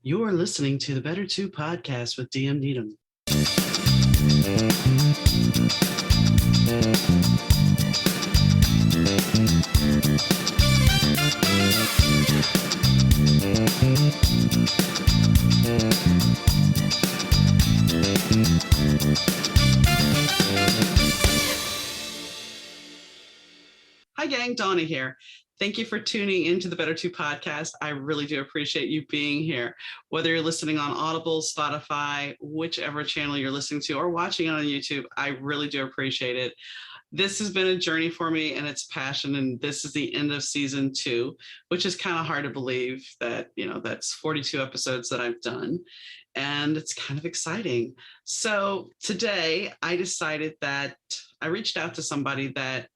You are listening to the Better Two podcast with DM Needham. Hi gang, Donna here. Thank you for tuning into the Better Two podcast. I really do appreciate you being here. Whether you're listening on Audible, Spotify, whichever channel you're listening to, or watching on YouTube, I really do appreciate it. This has been a journey for me and it's passion. And this is the end of season 2, which is kind of hard to believe that, that's 42 episodes that I've done. And it's kind of exciting. So today I decided that I reached out to somebody that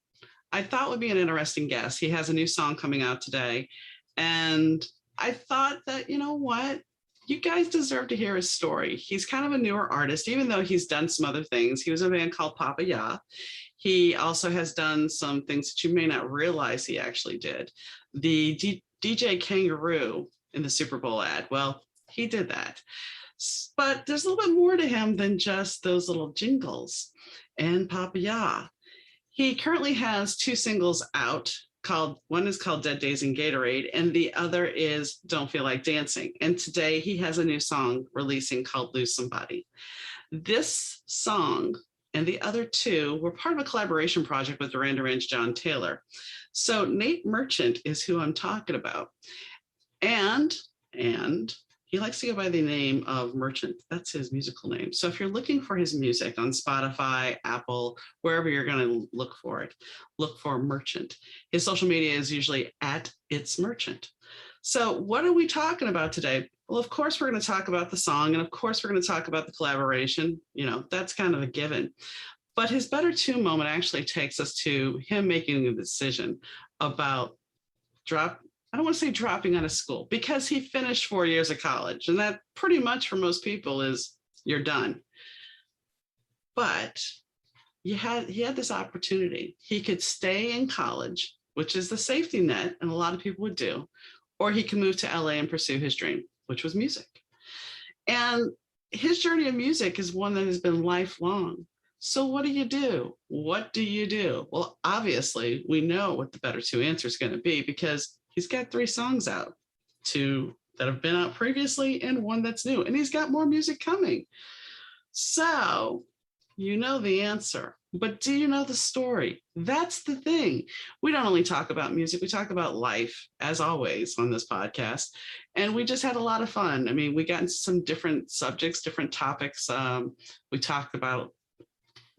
I thought would be an interesting guest. He has a new song coming out today. And I thought that, you know what? You guys deserve to hear his story. He's kind of a newer artist, even though he's done some other things. He was in a band called Papa Ya. He also has done some things that you may not realize he actually did. The DJ Kangaroo in the Super Bowl ad, well, he did that. But there's a little bit more to him than just those little jingles. And Papa Ya, he currently has 2 singles out. One is called Dead Days in Gatorade, and the other is Don't Feel Like Dancing. And today he has a new song releasing called Lose Somebody. This song and the other 2 were part of a collaboration project with Duran Duran's John Taylor. So Nate Merchant is who I'm talking about. And he likes to go by the name of Merchant. That's his musical name. So if you're looking for his music on Spotify, Apple, wherever you're going to look for it, look for Merchant. His social media is usually at It's Merchant. So what are we talking about today? Well, of course, we're going to talk about the song. And of course, we're going to talk about the collaboration. That's kind of a given. But his Better Two moment actually takes us to him making a decision about I don't want to say dropping out of school, because he finished 4 years of college, and that pretty much for most people is you're done. But he had this opportunity. He could stay in college, which is the safety net, and a lot of people would do, or he could move to LA and pursue his dream, which was music. And his journey of music is one that has been lifelong. So what do you do? What do you do? Well, obviously, we know what the Better Two answer is going to be, because he's got 3 songs out, 2 that have been out previously and 1 that's new. And he's got more music coming. So you know the answer. But do you know the story? That's the thing. We don't only talk about music. We talk about life, as always, on this podcast. And we just had a lot of fun. I mean, we got into some different subjects, different topics. We talked about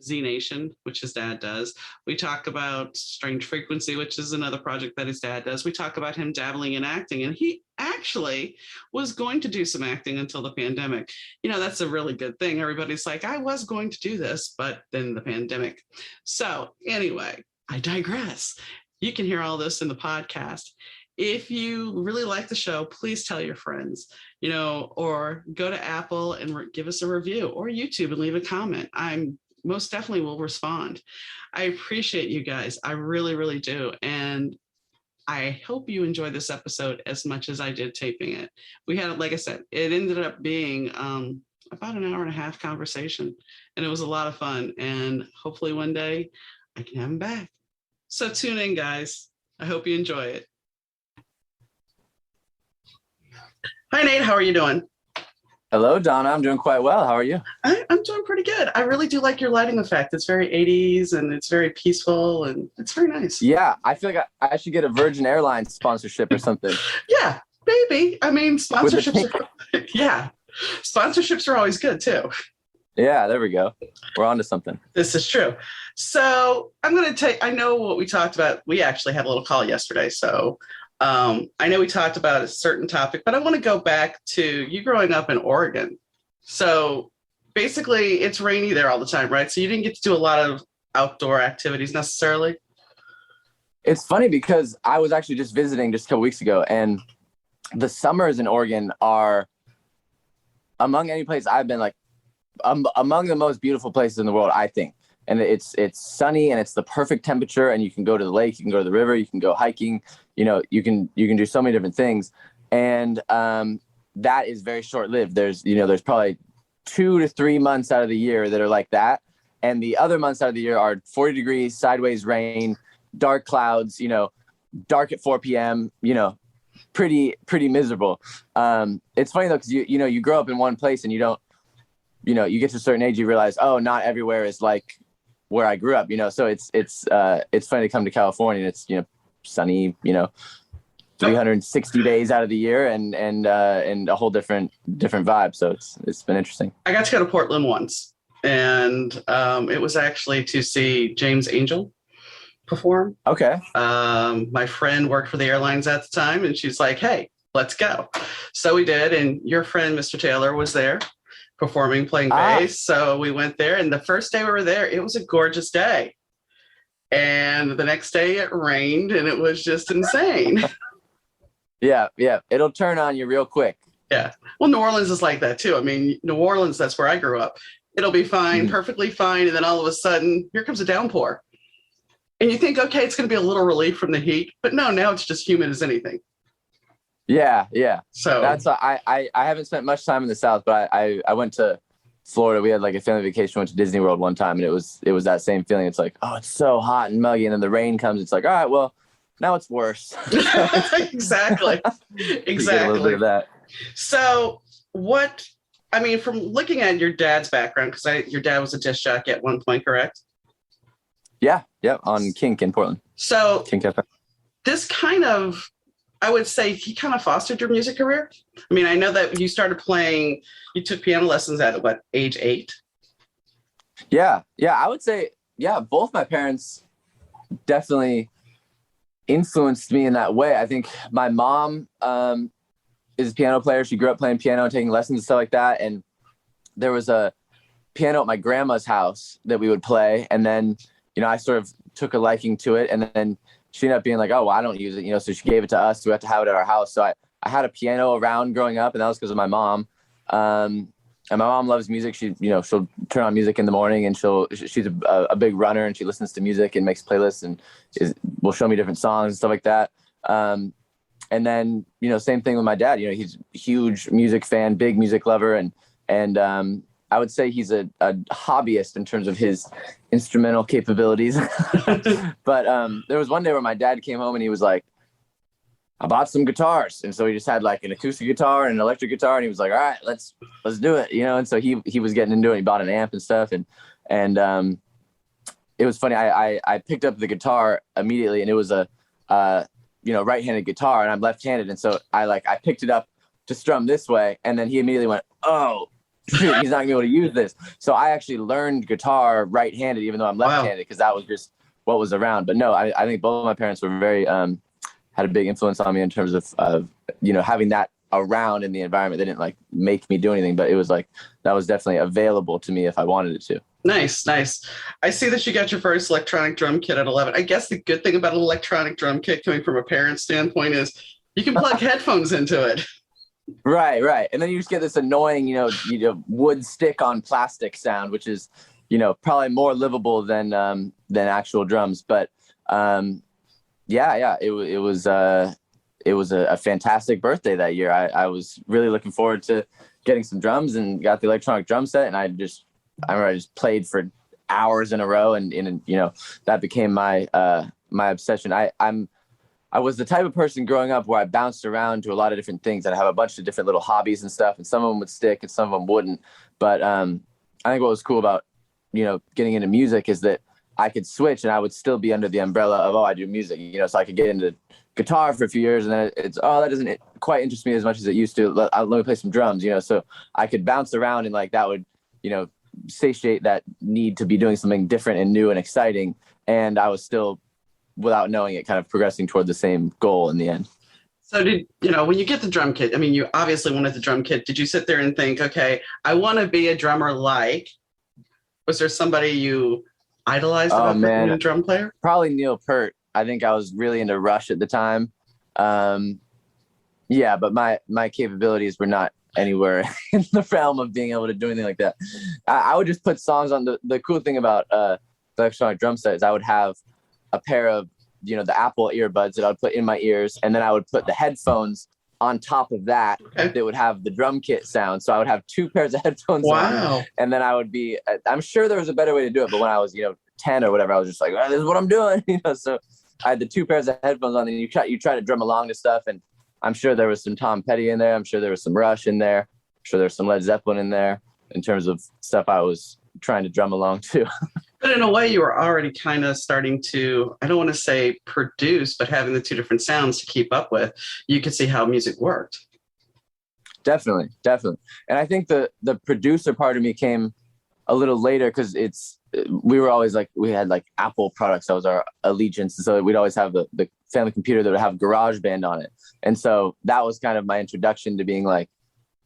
Z Nation, which his dad does. We talk about Strange Frequency, which is another project that his dad does. We talk about him dabbling in acting, and he actually was going to do some acting until the pandemic. That's a really good thing. Everybody's like, I was going to do this, but then the pandemic. So anyway, I digress. You can hear all this in the podcast. If you really like the show, please tell your friends, or go to Apple and give us a review, or YouTube and leave a comment. I'm most definitely will respond. I appreciate you guys. I really, really do. And I hope you enjoyed this episode as much as I did taping it. We had, like I said, it ended up being about an hour and a half conversation, and it was a lot of fun. And hopefully one day I can have him back. So tune in, guys. I hope you enjoy it. Hi, Nate. How are you doing? Hello, Donna. I'm doing quite well. How are you? I'm doing pretty good. I really do like your lighting effect. It's very 80s and it's very peaceful and it's very nice. Yeah, I feel like I should get a Virgin Airlines sponsorship or something. Yeah, maybe. I mean, sponsorships are always good too. Yeah, there we go. We're on to something. This is true. So I know what we talked about. We actually had a little call yesterday. So I know we talked about a certain topic, but I want to go back to you growing up in Oregon. So basically it's rainy there all the time, right? So you didn't get to do a lot of outdoor activities necessarily. It's funny because I was actually just visiting just a couple weeks ago, and the summers in Oregon are among any place I've been, like among the most beautiful places in the world, I think. And it's sunny and it's the perfect temperature, and you can go to the lake, you can go to the river, you can go hiking, you can do so many different things. And that is very short lived. There's probably 2 to 3 months out of the year that are like that. And the other months out of the year are 40 degrees, sideways rain, dark clouds, dark at 4 p.m., pretty miserable. It's funny though, because you grow up in one place and you don't, you get to a certain age, you realize, oh, not everywhere is like where I grew up, so it's funny to come to California and it's, sunny, 360 days out of the year and a whole different vibe. So it's been interesting. I got to go to Portland once, and it was actually to see James Angel perform. Okay. My friend worked for the airlines at the time, and she's like, hey, let's go. So we did, and your friend, Mr. Taylor, was there performing, playing bass. So we went there, and the first day we were there, it was a gorgeous day. And the next day it rained, and it was just insane. Yeah. It'll turn on you real quick. Yeah. Well, New Orleans is like that too. I mean, New Orleans, that's where I grew up. It'll be fine, perfectly fine. And then all of a sudden, here comes a downpour. And you think, okay, it's going to be a little relief from the heat. But no, now it's just humid as anything. Yeah. So that's I haven't spent much time in the South, but I went to Florida. We had like a family vacation, went to Disney World one time, and it was that same feeling. It's like, oh, it's so hot and muggy, and then the rain comes. It's like, all right, well, now it's worse. Exactly. A little bit of that. So from looking at your dad's background, because your dad was a disc jockey at one point, correct? Yeah, on Kink in Portland. So Kink FM. This kind of, I would say, he kind of fostered your music career. I mean, I know that you took piano lessons at what, age 8? Yeah, I would say, both my parents definitely influenced me in that way. I think my mom is a piano player. She grew up playing piano and taking lessons and stuff like that. And there was a piano at my grandma's house that we would play. And then, I sort of took a liking to it. And then she ended up being like, oh, well, I don't use it, so she gave it to us. So we had to have it at our house. So I had a piano around growing up, and that was because of my mom. And my mom loves music. She, she'll turn on music in the morning, and she's a big runner, and she listens to music and makes playlists and will show me different songs and stuff like that. And then, same thing with my dad. He's a huge music fan, big music lover, and I would say he's a hobbyist in terms of his instrumental capabilities. But there was one day where my dad came home and he was like, I bought some guitars. And so he just had like an acoustic guitar and an electric guitar. And he was like, all right, let's do it. And so he was getting into it. He bought an amp and stuff. And it was funny. I picked up the guitar immediately, and it was a right-handed guitar, and I'm left-handed. And so I picked it up to strum this way. And then he immediately went, oh, shoot, he's not gonna be able to use this. So I actually learned guitar right-handed, even though I'm left-handed, because that was just what was around. But no, I think both of my parents were very, had a big influence on me in terms of having that around in the environment. They didn't like make me do anything, but it was like, that was definitely available to me if I wanted it to. Nice. I see that you got your first electronic drum kit at 11. I guess the good thing about an electronic drum kit coming from a parent's standpoint is you can plug headphones into it. Right. And then you just get this annoying, wood stick on plastic sound, which is, probably more livable than actual drums. But it was a fantastic birthday that year. I was really looking forward to getting some drums and got the electronic drum set. And I remember I just played for hours in a row, and that became my obsession. I was the type of person growing up where I bounced around to a lot of different things. I'd have a bunch of different little hobbies and stuff, and some of them would stick and some of them wouldn't. But I think what was cool about, getting into music is that I could switch and I would still be under the umbrella of, I do music, so I could get into guitar for a few years, and then that doesn't quite interest me as much as it used to. Let me play some drums, so I could bounce around, and like that would, satiate that need to be doing something different and new and exciting. And I was still, without knowing it, kind of progressing toward the same goal in the end. So when you get the drum kit, I mean, you obviously wanted the drum kit. Did you sit there and think, okay, I want to be a drummer like, was there somebody you idolized about being a drum player? Probably Neil Peart. I think I was really into Rush at the time. But my capabilities were not anywhere in the realm of being able to do anything like that. I would just put songs on. The cool thing about the electronic drum set is I would have a pair of the Apple earbuds that I would put in my ears, and then I would put the headphones on top of that that would have the drum kit sound. So I would have 2 pairs of headphones on, and then I would be, I'm sure there was a better way to do it, but when I was, 10 or whatever, I was just like, oh, this is what I'm doing, so I had the 2 pairs of headphones on, and you try to drum along to stuff. And I'm sure there was some Tom Petty in there. I'm sure there was some Rush in there. I'm sure there's some Led Zeppelin in there in terms of stuff I was trying to drum along to. But in a way, you were already kind of starting to, I don't want to say produce, but having the 2 different sounds to keep up with, you could see how music worked. Definitely. And I think the producer part of me came a little later, because we were always like, we had like Apple products. That was our allegiance. And so we'd always have the family computer that would have GarageBand on it. And so that was kind of my introduction to being like,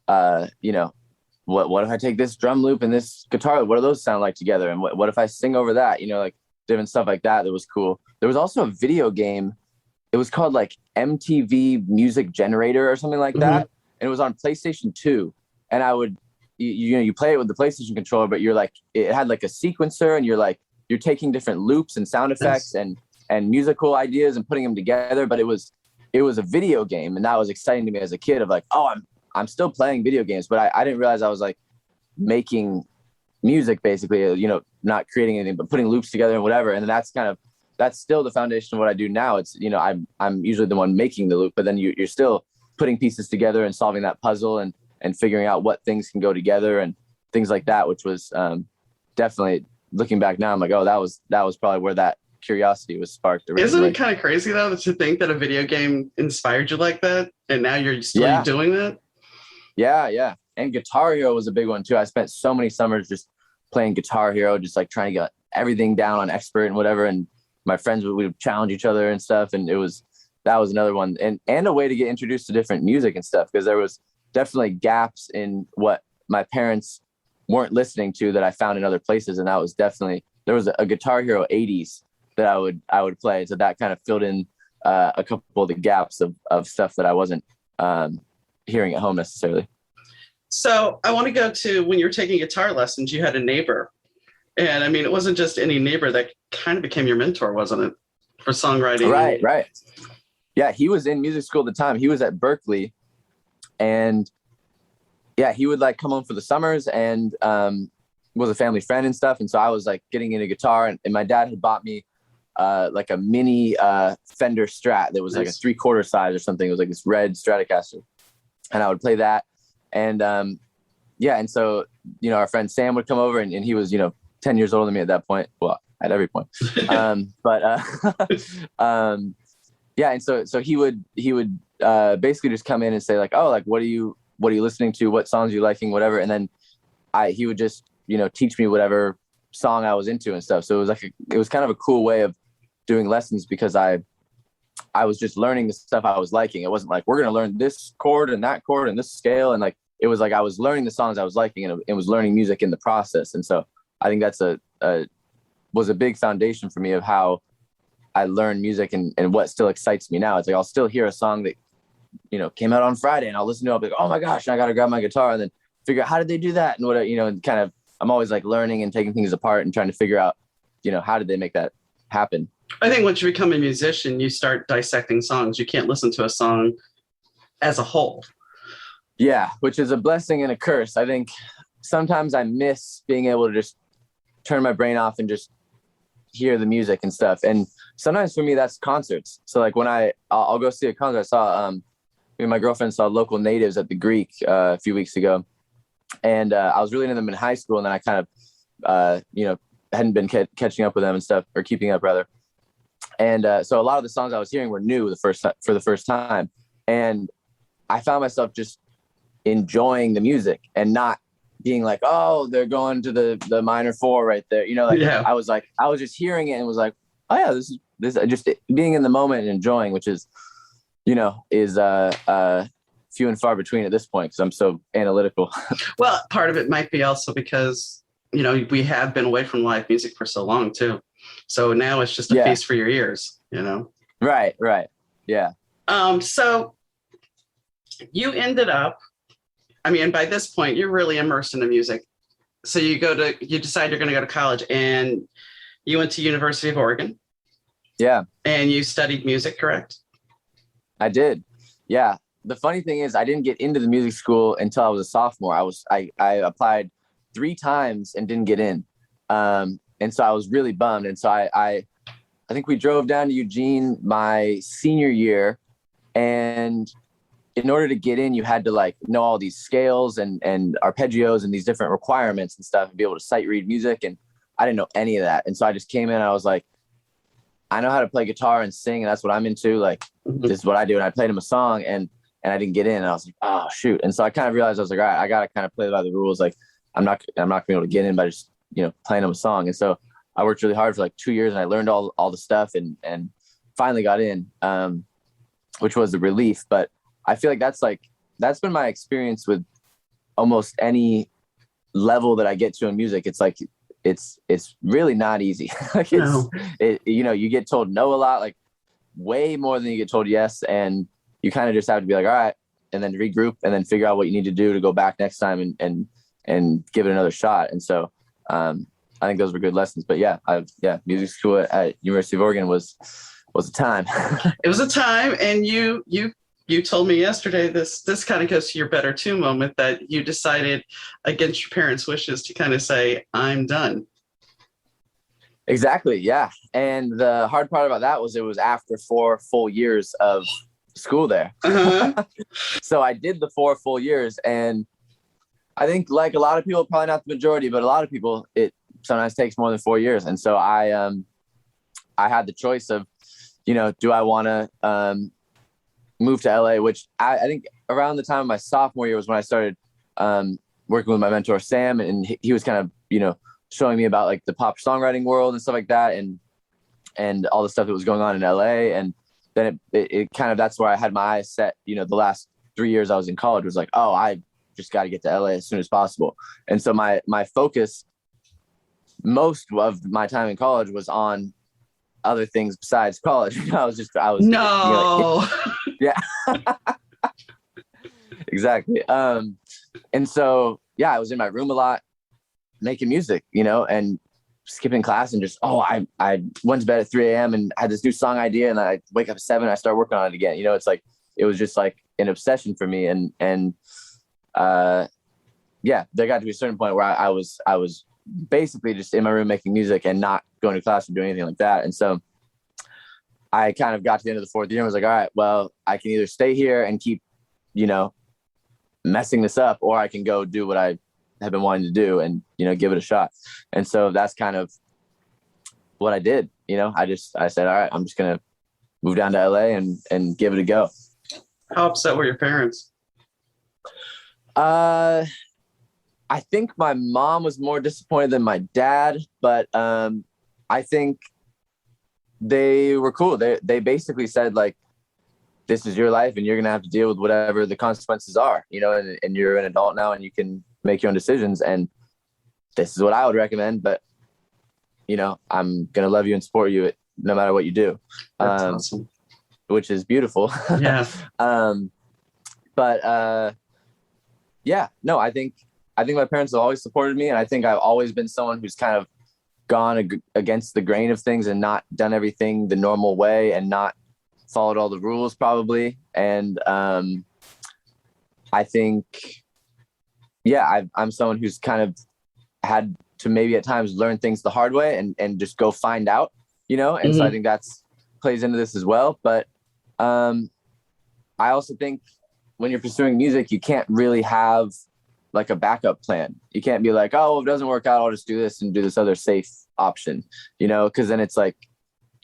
what if I take this drum loop and this guitar, what do those sound like together? And what if I sing over that, like different stuff like that. That was cool. There was also a video game. It was called like MTV Music Generator or something like that. And it was on PlayStation 2. And I would, you play it with the PlayStation controller, but you're like, it had like a sequencer, and you're taking different loops and sound effects and musical ideas and putting them together. But it was a video game. And that was exciting to me as a kid of like, oh, I'm still playing video games, but I didn't realize I was like making music basically, not creating anything, but putting loops together and whatever. And that's still the foundation of what I do now. It's, I'm usually the one making the loop, but then you're still putting pieces together and solving that puzzle and figuring out what things can go together and things like that, which was definitely, looking back now, I'm like, oh, that was probably where that curiosity was sparked originally. Isn't it kind of crazy though, to think that a video game inspired you like that, and now you're still doing that? Yeah. And Guitar Hero was a big one too. I spent so many summers just playing Guitar Hero, just like trying to get everything down on expert and whatever. And my friends would challenge each other and stuff. And that was another one, and a way to get introduced to different music and stuff, because there was definitely gaps in what my parents weren't listening to that I found in other places. And that was definitely, there was a Guitar Hero 80s that I would play. So that kind of filled in a couple of the gaps of stuff that I wasn't hearing at home necessarily. So I want to go to when you were taking guitar lessons, you had a neighbor. And I mean, it wasn't just any neighbor, that kind of became your mentor, wasn't it? For songwriting. Right. Yeah, he was in music school at the time. He was at Berkeley. And yeah, he would like come home for the summers and was a family friend and stuff. And so I was like getting into guitar, and my dad had bought me like a mini Fender Strat that was like a 3/4 size or something. It was like this red Stratocaster. And I would play that. And and so, our friend Sam would come over, and he was, 10 years older than me at that point. Well, at every point. And so he would basically just come in and say like, oh, like, what are you listening to? What songs are you liking? Whatever. And then he would just, teach me whatever song I was into and stuff. So it was kind of a cool way of doing lessons, because I was just learning the stuff I was liking. It wasn't like, we're going to learn this chord and that chord and this scale. And like, it was like, I was learning the songs I was liking, and it was learning music in the process. And so I think that's was a big foundation for me of how I learn music and what still excites me now. It's like, I'll still hear a song that, came out on Friday, and I'll listen to it. I'll be like, oh my gosh, I got to grab my guitar and then figure out how did they do that? And what, and kind of, I'm always like learning and taking things apart and trying to figure out, how did they make that happen? I think once you become a musician, you start dissecting songs. You can't listen to a song as a whole. Yeah, which is a blessing and a curse. I think sometimes I miss being able to just turn my brain off and just hear the music and stuff. And sometimes for me, that's concerts. So like when I'll go see a concert, I saw, me and my girlfriend saw Local Natives at the Greek a few weeks ago. And I was really into them in high school. And then I kind of, hadn't been catching up with them and stuff, or keeping up rather. And so a lot of the songs I was hearing were new for the first time. And I found myself just enjoying the music and not being like, oh, they're going to the minor 4 right there. I was just hearing it and was like, oh yeah, this is just being in the moment and enjoying, which is, is few and far between at this point, because I'm so analytical. Well, part of it might be also because, we have been away from live music for so long too. So now it's just a feast for your ears, Right. Yeah. So you ended up, by this point, you're really immersed in the music. So you decide you're going to go to college, and you went to University of Oregon. Yeah. And you studied music, correct? I did. Yeah. the funny thing is I didn't get into the music school until I was a sophomore. I applied 3 times and didn't get in. And so I was really bummed. And so I think we drove down to Eugene my senior year, and in order to get in, you had to like know all these scales and arpeggios and these different requirements and stuff and be able to sight read music. And I didn't know any of that. And so I just came in and I was like, I know how to play guitar and sing, and that's what I'm into. Like, this is what I do. And I played him a song, and I didn't get in. And I was like, oh shoot. And so I kind of realized, I was like, all right, I got to kind of play by the rules. Like, I'm not gonna be able to get in by just, playing him a song. And so I worked really hard for like 2 years, and I learned all the stuff and finally got in, which was a relief. But I feel like that's been my experience with almost any level that I get to in music. It's like, it's really not easy. Like you get told no a lot, like way more than you get told yes. And you kind of just have to be like, all right, and then regroup and then figure out what you need to do to go back next time and give it another shot. And so, I think those were good lessons. But music school at University of Oregon was a time. It was a time. And you told me yesterday, this kind of goes to your better two moment, that you decided against your parents' wishes to kind of say, I'm done. Exactly. Yeah. And the hard part about that was it was after 4 full years of school there. Uh-huh. So I did the 4 full years, and I think like a lot of people, probably not the majority, but a lot of people, it sometimes takes more than 4 years. And so I had the choice of, do I want to, moved to LA, which I think around the time of my sophomore year was when I started working with my mentor, Sam, and he was kind of, showing me about like the pop songwriting world and stuff like that, and all the stuff that was going on in LA. And then it kind of, that's where I had my eyes set, the last 3 years I was in college was like, oh, I just got to get to LA as soon as possible. And so my focus most of my time in college was on other things besides college. I was no. Yeah, exactly. And so, I was in my room a lot making music, and skipping class and just, I went to bed at 3 a.m. and had this new song idea, and I wake up at 7 and I start working on it again. It's like, it was just like an obsession for me. And there got to be a certain point where I was basically just in my room making music and not going to class or doing anything like that. And so I kind of got to the end of the 4th year and was like, all right, well, I can either stay here and keep, messing this up, or I can go do what I have been wanting to do and, give it a shot. And so that's kind of what I did. I said, all right, I'm just going to move down to LA and give it a go. How upset were your parents? I think my mom was more disappointed than my dad, but I think they were cool. They basically said, like, this is your life and you're going to have to deal with whatever the consequences are, and you're an adult now and you can make your own decisions. And this is what I would recommend, but, I'm going to love you and support you no matter what you do. That's awesome. Which is beautiful. Yeah. I think my parents have always supported me. And I think I've always been someone who's kind of gone against the grain of things and not done everything the normal way and not followed all the rules probably. And I think, I'm someone who's kind of had to maybe at times learn things the hard way and just go find out, and so I think that's plays into this as well. But I also think when you're pursuing music, you can't really have like a backup plan. You can't be like, oh, if it doesn't work out, I'll just do this and do this other safe option, because then it's like,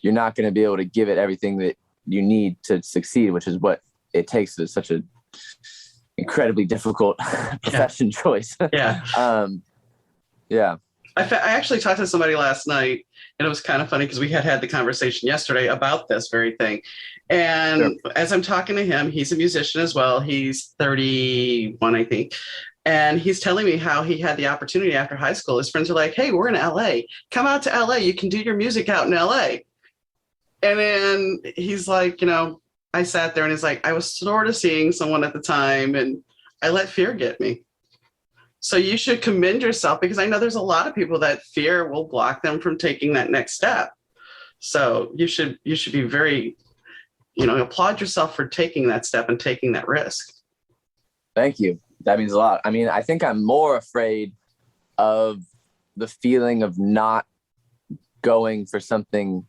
you're not going to be able to give it everything that you need to succeed, which is what it takes. It's such a incredibly difficult profession choice. Yeah. I actually talked to somebody last night, and it was kind of funny because we had the conversation yesterday about this very thing. And as I'm talking to him, he's a musician as well. He's 31, I think. And he's telling me how he had the opportunity after high school. His friends are like, hey, we're in LA. Come out to LA. You can do your music out in LA. And then he's like, I sat there and he's like, I was sort of seeing someone at the time and I let fear get me. So you should commend yourself, because I know there's a lot of people that fear will block them from taking that next step. So you should be very, applaud yourself for taking that step and taking that risk. Thank you. That means a lot. I mean, I think I'm more afraid of the feeling of not going for something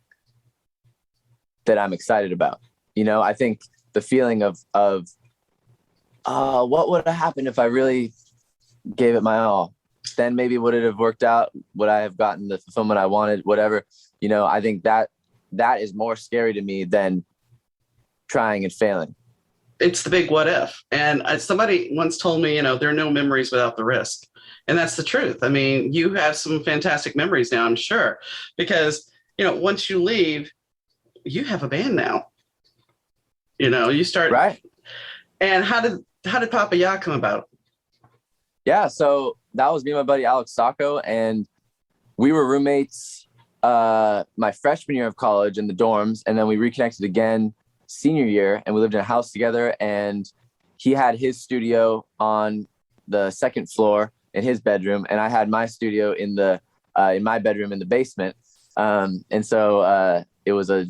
that I'm excited about. I think the feeling of what would have happened if I really gave it my all? Then maybe would it have worked out? Would I have gotten the fulfillment I wanted? Whatever. I think that is more scary to me than trying and failing. It's the big what if. And somebody once told me, there are no memories without the risk. And that's the truth. I mean, you have some fantastic memories now, I'm sure, because, once you leave, you have a band now. You start. Right. And how did Papa Ya come about? Yeah. So that was me and my buddy, Alex Sacco. And we were roommates my freshman year of college in the dorms. And then we reconnected again senior year, and we lived in a house together, and he had his studio on the second floor in his bedroom, and I had my studio in my bedroom in the basement. And so it was a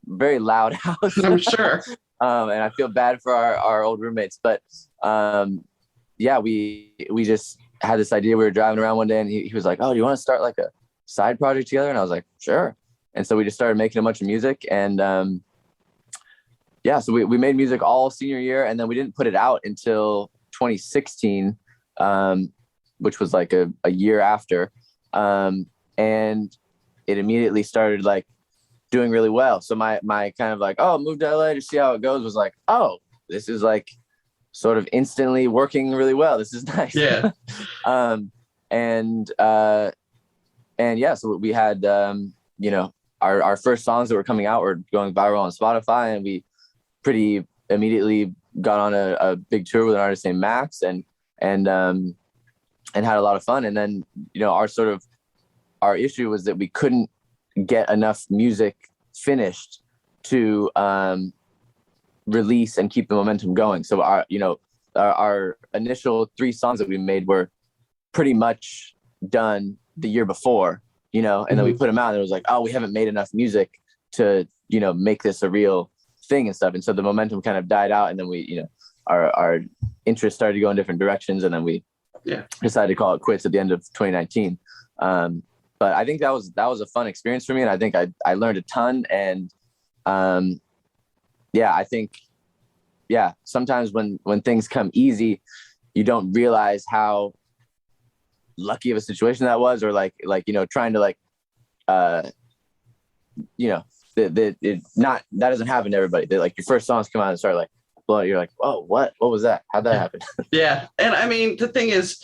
very loud house. I'm sure. And I feel bad for our old roommates, but yeah, we just had this idea. We were driving around one day, and he was like, "Oh, do you want to start like a side project together?" And I was like, "Sure." And so we just started making a bunch of music, and yeah, so we made music all senior year, and then we didn't put it out until 2016, which was like a year after. And it immediately started like doing really well. So my kind of like, oh, move to LA to see how it goes was like, oh, this is like sort of instantly working really well. This is nice. Yeah. And yeah, so we had, our first songs that were coming out were going viral on Spotify, and we pretty immediately got on a big tour with an artist named Max, and had a lot of fun. And then, our issue was that we couldn't get enough music finished to release and keep the momentum going. So our initial 3 songs that we made were pretty much done the year before, and then we put them out, and it was like, oh, we haven't made enough music to, make this a real thing and stuff. And so the momentum kind of died out, and then we, our interest started to go in different directions, and then we decided to call it quits at the end of 2019. But I think that was a fun experience for me, and I think I learned a ton. And I think sometimes when things come easy, you don't realize how lucky of a situation that was, or like trying to that doesn't happen to everybody. Like your first songs come out and start like blowing, you're like, oh, what was that? How'd that happen? Yeah. And I mean, the thing is,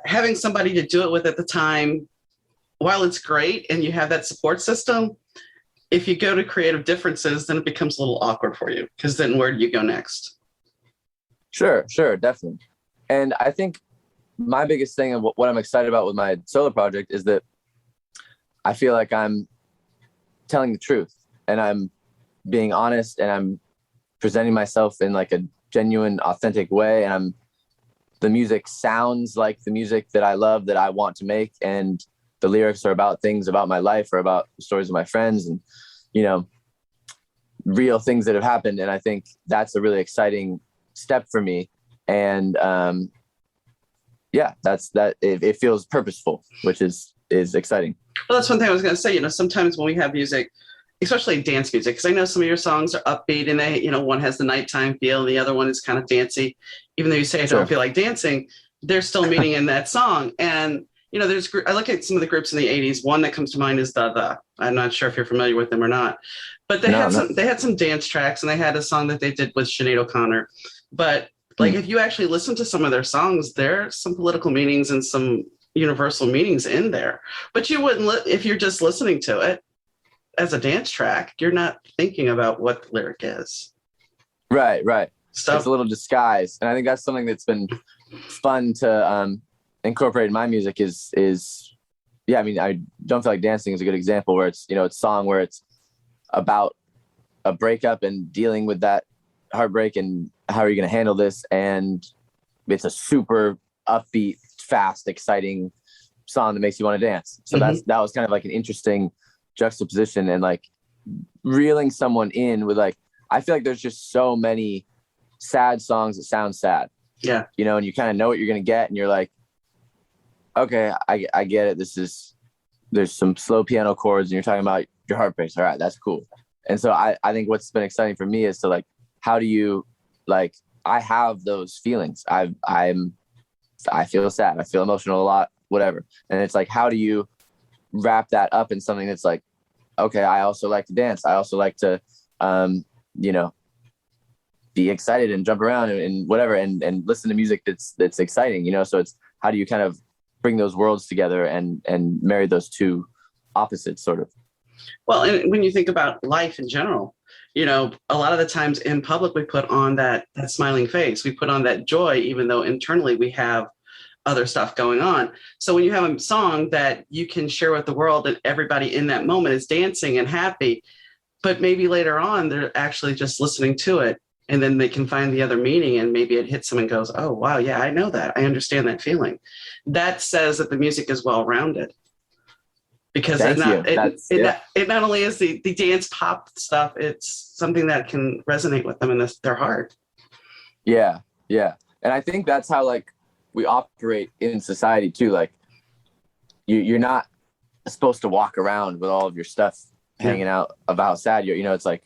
having somebody to do it with at the time, while it's great and you have that support system, if you go to creative differences, then it becomes a little awkward for you, because then where do you go next? Sure, definitely. And I think my biggest thing and what I'm excited about with my solo project is that I feel like I'm telling the truth, and I'm being honest, and I'm presenting myself in like a genuine, authentic way. And the music sounds like the music that I love, that I want to make. And the lyrics are about things about my life, or about the stories of my friends, and, real things that have happened. And I think that's a really exciting step for me. And it feels purposeful, which is exciting. Well, that's one thing I was going to say. Sometimes when we have music, especially dance music, because I know some of your songs are upbeat, and they, one has the nighttime feel, and the other one is kind of dancey. Even though you say I don't feel like dancing, there's still meaning in that song. And I look at some of the groups in the 80s. One that comes to mind is the. I'm not sure if you're familiar with them or not, but they had some dance tracks, and they had a song that they did with Sinead O'Connor. But if you actually listen to some of their songs, there's some political meanings and some universal meanings in there. But you wouldn't, if you're just listening to it as a dance track, you're not thinking about what the lyric is. Right. It's a little disguised, and I think that's something that's been fun to incorporate in my music is I mean, I don't feel like dancing is a good example, where it's, it's a song where it's about a breakup and dealing with that heartbreak and how are you going to handle this. And it's a super upbeat, fast, exciting song that makes you want to dance. So that was kind of like an interesting juxtaposition, and like reeling someone in with like, I feel like there's just so many sad songs that sound sad. Yeah. You know, and you kind of know what you're going to get, and you're like, okay, I get it. There's some slow piano chords and you're talking about your heart breaks. All right, that's cool. And so I think what's been exciting for me is to like, how do you like, I have those feelings. I feel sad. I feel emotional a lot, whatever. And it's like, how do you wrap that up in something that's like, okay, I also like to dance. I also like to, you know, be excited and jump around and whatever, and listen to music that's exciting, you know? So it's, how do you kind of bring those worlds together and marry those two opposites sort of? Well, and when you think about life in general, you know, a lot of the times in public, we put on that smiling face, we put on that joy, even though internally we have other stuff going on. So when you have a song that you can share with the world and everybody in that moment is dancing and happy, but maybe later on they're actually just listening to it, and then they can find the other meaning, and maybe it hits them and goes, oh, wow, yeah, I know that. I understand that feeling. That says that the music is well-rounded. Because it not only is the dance pop stuff, it's something that can resonate with them in their heart. Yeah. And I think that's how like we operate in society too. Like you're not supposed to walk around with all of your stuff hanging out about sad. You know, it's like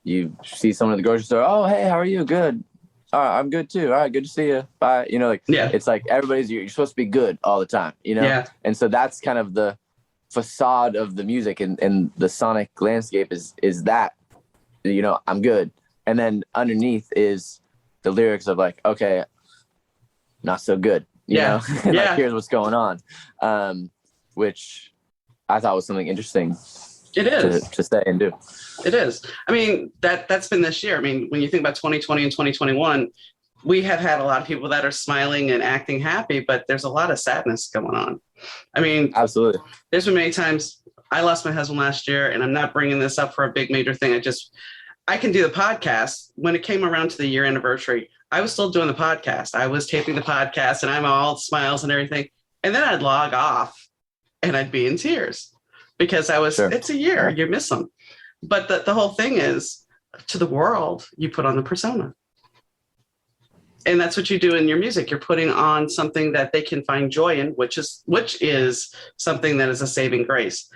you see someone at the grocery store. Oh, hey, how are you? Good. All right, I'm good too. All right, good to see you. Bye. You know, like it's like you're supposed to be good all the time. You know, and so that's kind of the facade of the music and the sonic landscape is that, you know, I'm good. And then underneath is the lyrics of like, okay, not so good, you know, like here's what's going on, which I thought was something interesting. It is to say and do. It is. I mean, that's been this year. I mean, when you think about 2020 and 2021, we have had a lot of people that are smiling and acting happy, but there's a lot of sadness going on. I mean, absolutely. There's been many times. I lost my husband last year, and I'm not bringing this up for a big major thing. I can do the podcast. When it came around to the year anniversary, I was still doing the podcast. I was taping the podcast, and I'm all smiles and everything. And then I'd log off and I'd be in tears because it's a year, you miss them. But the whole thing is, to the world, you put on the persona. And that's what you do in your music. You're putting on something that they can find joy in, which is something that is a saving grace.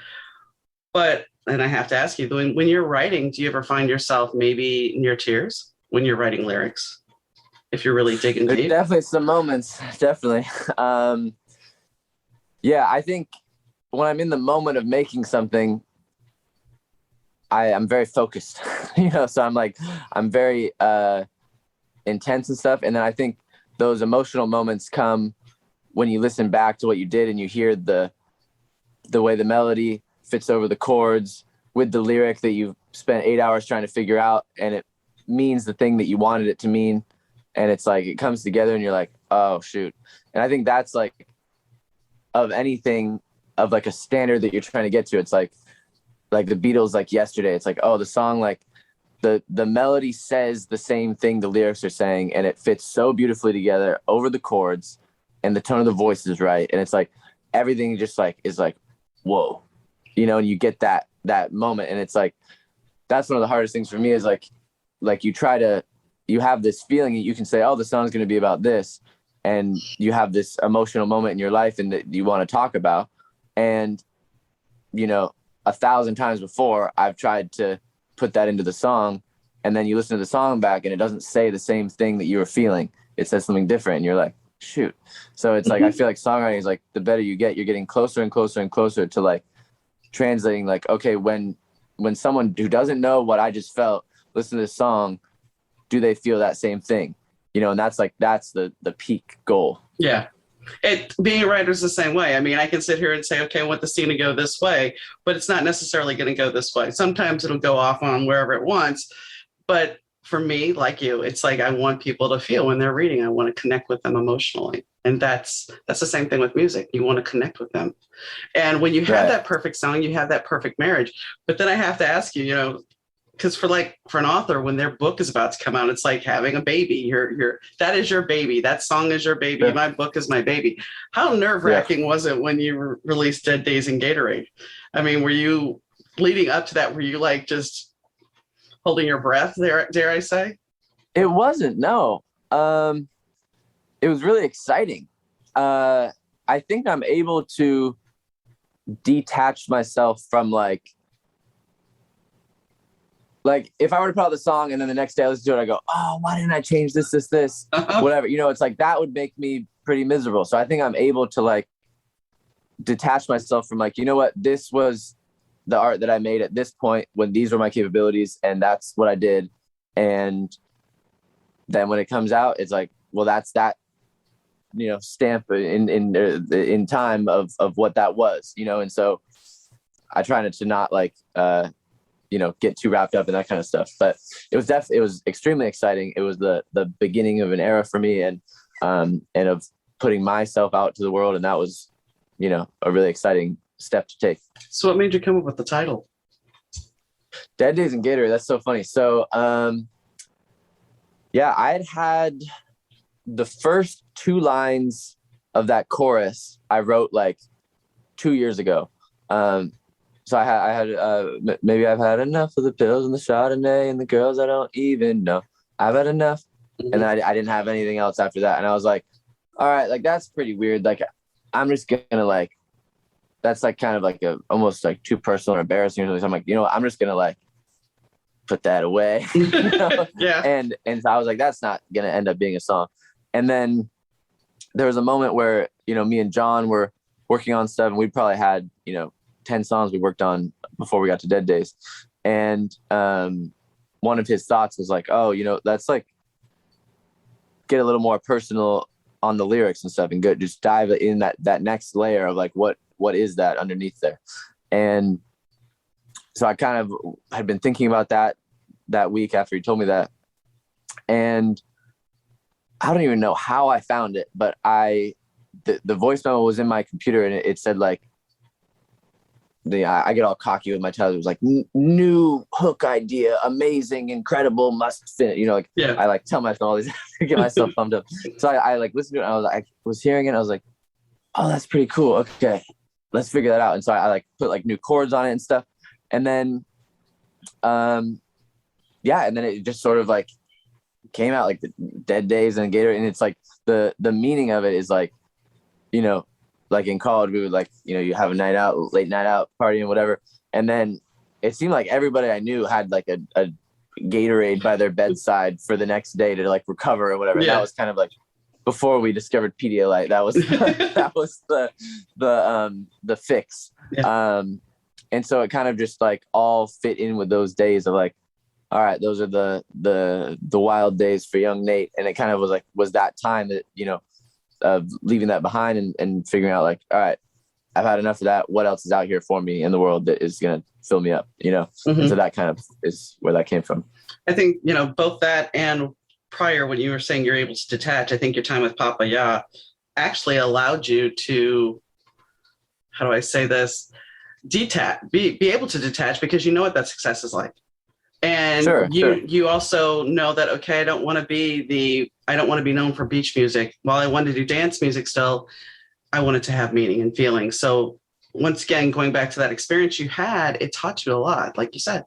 But, and I have to ask you, when you're writing, do you ever find yourself maybe near tears when you're writing lyrics? If you're really digging deep? Definitely some moments, definitely. Yeah, I think when I'm in the moment of making something, I'm very focused, you know, so I'm very intense and stuff. And then I think those emotional moments come when you listen back to what you did and you hear the way the melody fits over the chords with the lyric that you've spent 8 hours trying to figure out, and it means the thing that you wanted it to mean. And it's like, it comes together and you're like, oh shoot. And I think that's like, of anything of like a standard that you're trying to get to, it's like the Beatles, like Yesterday, it's like, oh, the song, like the melody says the same thing the lyrics are saying, and it fits so beautifully together over the chords, and the tone of the voice is right. And it's like, everything just like is like, whoa, you know, and you get that moment. And it's like, that's one of the hardest things for me is like you have this feeling that you can say, oh, the song's going to be about this. And you have this emotional moment in your life and that you want to talk about. And, you know, 1,000 times before I've tried to put that into the song, and then you listen to the song back and it doesn't say the same thing that you were feeling. It says something different and you're like, shoot. So it's like, I feel like songwriting is like, the better you get, you're getting closer and closer and closer to like translating, like, okay, when someone who doesn't know what I just felt, listen to this song, do they feel that same thing? You know, and that's the peak goal. Yeah. Being a writer is the same way. I mean, I can sit here and say, okay, I want the scene to go this way, but it's not necessarily going to go this way. Sometimes it'll go off on wherever it wants. But for me, like you, it's like, I want people to feel when they're reading, I want to connect with them emotionally. And that's the same thing with music. You want to connect with them. And when you have that perfect song, you have that perfect marriage. But then I have to ask you, you know, because for an author, when their book is about to come out, it's like having a baby. That is your baby. That song is your baby. Yeah. My book is my baby. How nerve-wracking was it when you released Dead Days in Gatorade? I mean, were you leading up to that? Were you like just holding your breath, dare I say? It wasn't, no. It was really exciting. I think I'm able to detach myself from like if I were to put out the song and then the next day I listen to it, I go, oh, why didn't I change this, whatever, it's like that would make me pretty miserable. So I think I'm able to like detach myself from like, you know what, this was the art that I made at this point when these were my capabilities and that's what I did. And then when it comes out, it's like, well, that's that, stamp in time of what that was, and so I try to not like, get too wrapped up in that kind of stuff. But it was extremely exciting. It was the beginning of an era for me and of putting myself out to the world. And that was, a really exciting step to take. So what made you come up with the title? Dead Days and Gatorade. That's so funny. So, yeah, I had the first 2 lines of that chorus I wrote like 2 years ago. So I had maybe I've had enough of the pills and the Chardonnay and the girls I don't even know. I've had enough. Mm-hmm. And then I didn't have anything else after that. And I was like, all right, like that's pretty weird. Like I'm just gonna like, that's like kind of like almost like too personal or embarrassing. So I'm like, I'm just gonna like put that away. Yeah. And so I was like, that's not gonna end up being a song. And then there was a moment where, me and John were working on stuff and we probably had, 10 songs we worked on before we got to Dead Days. And one of his thoughts was like, oh, let's like get a little more personal on the lyrics and stuff and just dive in that next layer of like, what is that underneath there? And so I kind of had been thinking about that week after he told me that. And I don't even know how I found it, but the voice memo was in my computer and it said like, I get all cocky with my title. It was like new hook idea, amazing, incredible, must fit. Yeah. I like tell myself all these to get myself pumped up. So I like listened to it. And I was hearing it. And I was like, oh, that's pretty cool. Okay, let's figure that out. And so I like put like new chords on it and stuff. And then, yeah, and then it just sort of like came out like the Dead Days and Gator. And it's like the meaning of it is like, like in college, we would like, you have a night out, late night out party and whatever. And then it seemed like everybody I knew had like a Gatorade by their bedside for the next day to like recover or whatever. Yeah. And that was kind of like before we discovered Pedialyte. That was that was the fix. Yeah. And so it kind of just like all fit in with those days of like, all right, those are the wild days for young Nate. And it kind of was that time that, of leaving that behind and figuring out like, all right, I've had enough of that. What else is out here for me in the world that is going to fill me up, Mm-hmm. And so that kind of is where that came from. I think, both that and prior, when you were saying you're able to detach, I think your time with Papa Ya actually allowed you to, how do I say this? Detach, be able to detach because you know what that success is like. And sure. You also know that, okay, I don't want to be known for beach music. While I wanted to do dance music still, I wanted to have meaning and feeling. So once again, going back to that experience you had, it taught you a lot, like you said.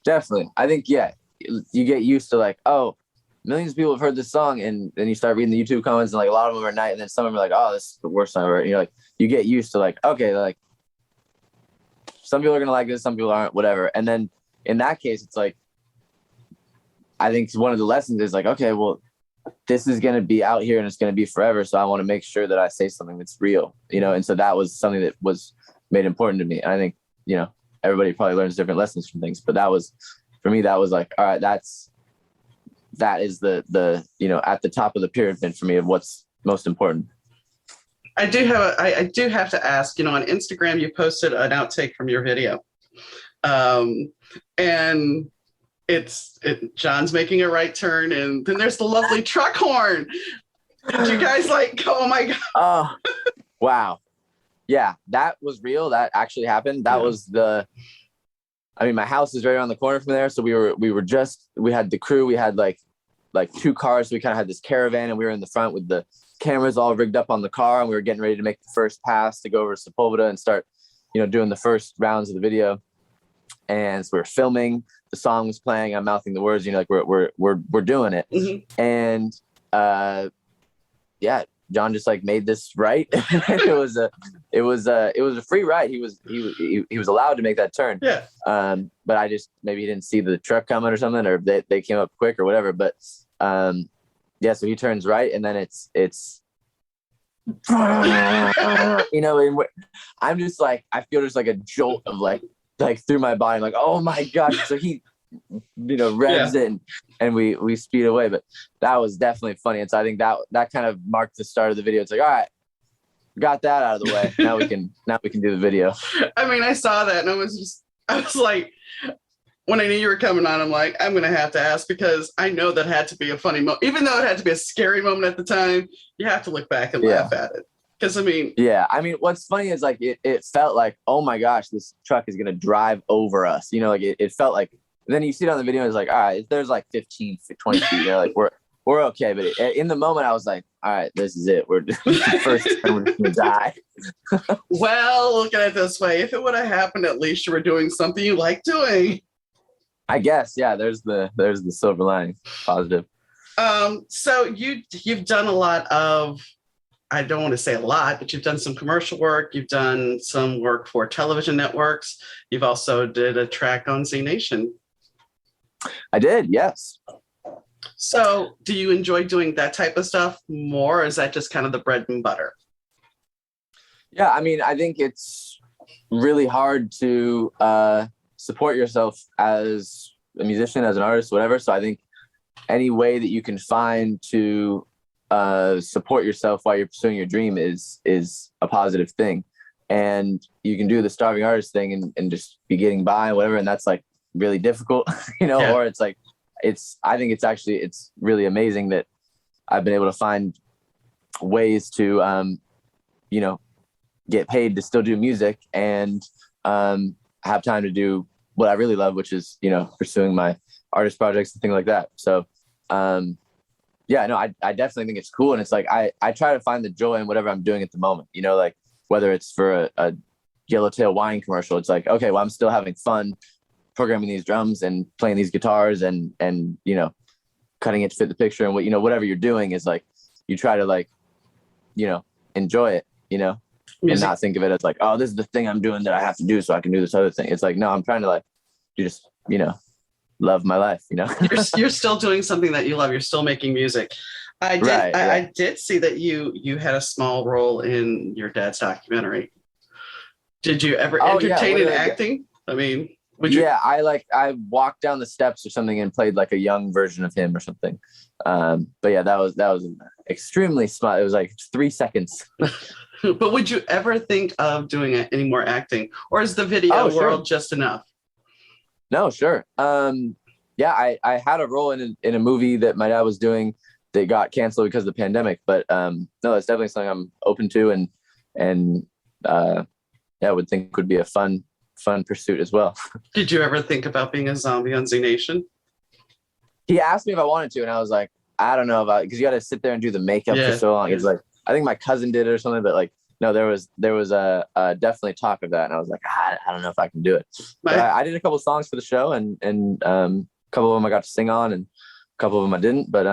Definitely. I think, yeah, you get used to like, oh, millions of people have heard this song. And then you start reading the YouTube comments and like a lot of them are nice. And then some of them are like, oh, this is the worst song ever. And you're like, you get used to like, okay, like some people are going to like this, some people aren't, whatever. And then in that case, it's like, I think one of the lessons is like, okay, well, this is going to be out here and it's going to be forever. So I want to make sure that I say something that's real, And so that was something that was made important to me. And I think, everybody probably learns different lessons from things, but that was, for me, that was like, all right, that is the at the top of the pyramid for me of what's most important. I do have to ask, on Instagram, you posted an outtake from your video. And John's making a right turn and then there's the lovely truck horn. Did you guys like, oh my God. Oh, wow. Yeah, that was real. That actually happened. That was my house is right around the corner from there. So we had the crew, we had like 2 cars. So we kind of had this caravan and we were in the front with the cameras all rigged up on the car. And we were getting ready to make the first pass to go over to Sepulveda and start, doing the first rounds of the video. And so we were filming the song was playing, I'm mouthing the words, you know, like we're doing it. Mm-hmm. And yeah, John just like made this right. it was a free ride. He was allowed to make that turn. Yeah. But I just, maybe he didn't see the truck coming or something, or they came up quick or whatever. But yeah, so he turns right, and then it's you know, and I'm just like, I feel just like a jolt of like through my body. I'm like, oh my gosh. So he, you know, revs it, and we speed away. But that was definitely funny. And so I think that kind of marked the start of the video. It's like, all right, got that out of the way. Now we can do the video. I mean, I saw that and I was like, when I knew you were coming on, I'm like, I'm going to have to ask, because I know that had to be a funny moment. Even though it had to be a scary moment at the time, you have to look back and laugh at it. Because, I mean... Yeah, I mean, what's funny is, like, it felt like, oh, my gosh, this truck is going to drive over us. You know, like, it felt like... Then you see it on the video, it's like, all right, there's, like, 15, 20 feet. You know, like, we're okay. But in the moment, I was like, all right, this is it. We're the first time we're going to die. Well, look at it this way. If it would have happened, at least you were doing something you like doing. I guess, yeah, there's the silver lining, positive. So you've done a lot of, I don't want to say a lot, but you've done some commercial work. You've done some work for television networks. You've also did a track on Z Nation. I did, yes. So do you enjoy doing that type of stuff more, or is that just kind of the bread and butter? Yeah, I mean, I think it's really hard to support yourself as a musician, as an artist, whatever. So I think any way that you can find to support yourself while you're pursuing your dream is a positive thing. And you can do the starving artist thing and just be getting by and whatever. And that's like really difficult, you know, or it's like, I think it's really amazing that I've been able to find ways to, you know, get paid to still do music and have time to do what I really love, which is, you know, pursuing my artist projects and things like that. So, yeah, no, I definitely think it's cool. And it's like, I try to find the joy in whatever I'm doing at the moment, you know, like whether it's for a Yellowtail wine commercial, it's like, okay, well, I'm still having fun programming these drums and playing these guitars and, you know, cutting it to fit the picture. And what, you know, whatever you're doing is like, you try to like, you know, enjoy it, you know, and not think of it as like, oh, this is the thing I'm doing that I have to do so I can do this other thing. It's like, no, I'm trying to like, you just, you know, love my life, you know. you're still doing something that you love. You're still making music. I did see that you had a small role in your dad's documentary. Did you ever entertain in acting? I mean, would you? Yeah, I walked down the steps or something and played like a young version of him or something. But yeah, that was extremely smart. It was like 3 seconds. But would you ever think of doing any more acting, or is the video world just enough? No, sure. Yeah, I had a role in a movie that my dad was doing that got canceled because of the pandemic. But no, it's definitely something I'm open to, and yeah, I would think would be a fun pursuit as well. Did you ever think about being a zombie on Z Nation? He asked me if I wanted to, and I was like, I don't know about it, because you got to sit there and do the makeup for so long. It's like, I think my cousin did it or something, but like, no, there was a definitely talk of that, and I was like, I don't know if I can do it. But I did a couple of songs for the show, and a couple of them I got to sing on, and a couple of them I didn't. But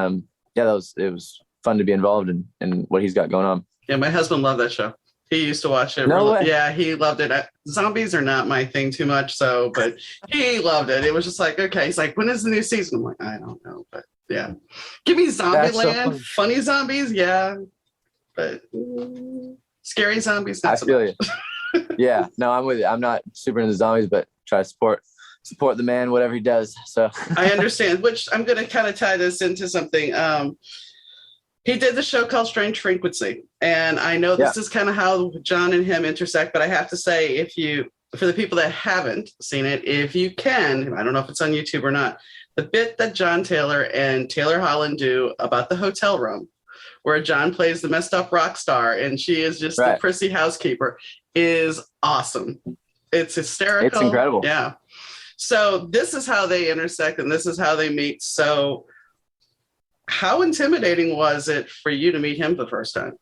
yeah, it was fun to be involved in what he's got going on. Yeah, my husband loved that show. He used to watch it. No way. Yeah, he loved it. Zombies are not my thing too much, but he loved it. It was just like, okay. He's like, when is the new season? I'm like, I don't know, but yeah, give me Zombieland, so funny zombies, yeah, but scary zombies. Not I feel you. Yeah, no, I'm with you. I'm not super into zombies, but try to support the man, whatever he does. So I understand. Which I'm going to kind of tie this into something. He did the show called Strange Frequency, and I know this is kind of how John and him intersect. But I have to say, for the people that haven't seen it, if you can, I don't know if it's on YouTube or not, the bit that John Taylor and Taylor Holland do about the hotel room, where John plays the messed up rock star and she is just the prissy housekeeper, is awesome. It's hysterical. It's incredible. Yeah. So this is how they intersect and this is how they meet. So how intimidating was it for you to meet him the first time?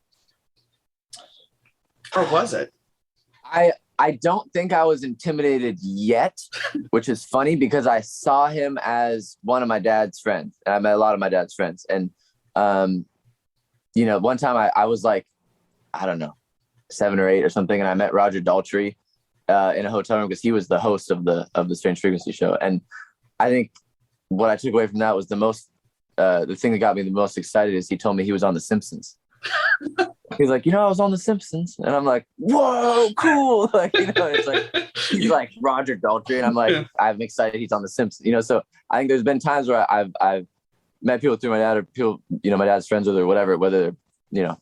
Or was it? I don't think I was intimidated yet, which is funny because I saw him as one of my dad's friends. And I met a lot of my dad's friends. And, one time I was like, I don't know, 7 or 8 or something. And I met Roger Daltrey in a hotel room because he was the host of the Strange Frequency show. And I think what I took away from that was the thing that got me the most excited is he told me he was on The Simpsons. He's like, I was on The Simpsons, and I'm like, whoa, cool. It's like he's like Roger Daltrey, and I'm like, yeah. I'm excited he's on The Simpsons. So I think there's been times where I've met people through my dad or people, my dad's friends with or whatever, whether they're,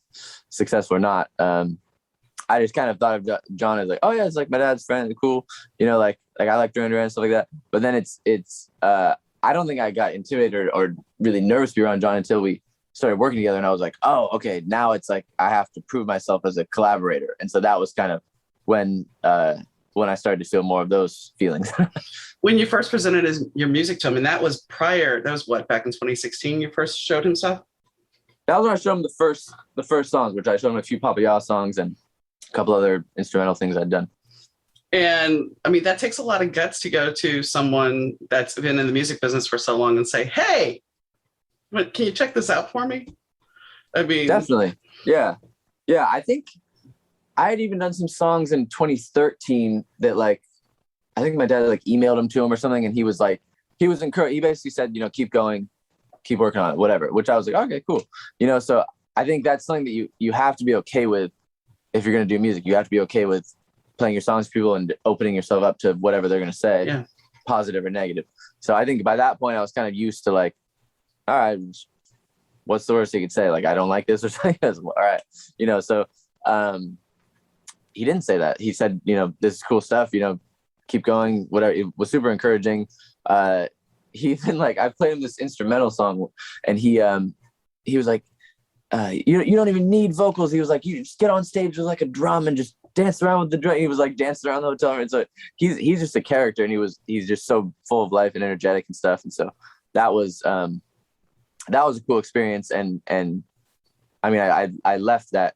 successful or not. I just kind of thought of John as like, oh yeah, it's like my dad's friend, cool. Like I like Duran Duran and stuff like that. But then it's I don't think I got intimidated or really nervous to be around John until we started working together, and I was like, oh, okay, now it's like I have to prove myself as a collaborator. And so that was kind of when I started to feel more of those feelings. When you first presented your music to him, and that was what, back in 2016 you first showed him stuff? That was when I showed him the first songs, which I showed him a few Papa Ya songs and a couple other instrumental things I'd done. And I mean, that takes a lot of guts to go to someone that's been in the music business for so long and say, hey, can you check this out for me? I mean, definitely. Yeah. I think I had even done some songs in 2013 that I think my dad emailed him to him or something. And he was encouraged. He basically said, keep going, keep working on it, whatever, which I was like, okay, cool. So I think that's something that you have to be okay with. If you're going to do music, you have to be okay with playing your songs to people and opening yourself up to whatever they're going to say, positive or negative. So I think by that point I was kind of used to all right, what's the worst he could say? I don't like this or something. All right. So he didn't say that. He said, this is cool stuff, keep going, whatever. It was super encouraging. He even I played him this instrumental song, and he was like, you don't even need vocals. He was like, you just get on stage with a drum and just dance around with the drum. He was dancing around the hotel room. And so he's just a character, and he's just so full of life and energetic and stuff. And so that was a cool experience. And I mean, I left that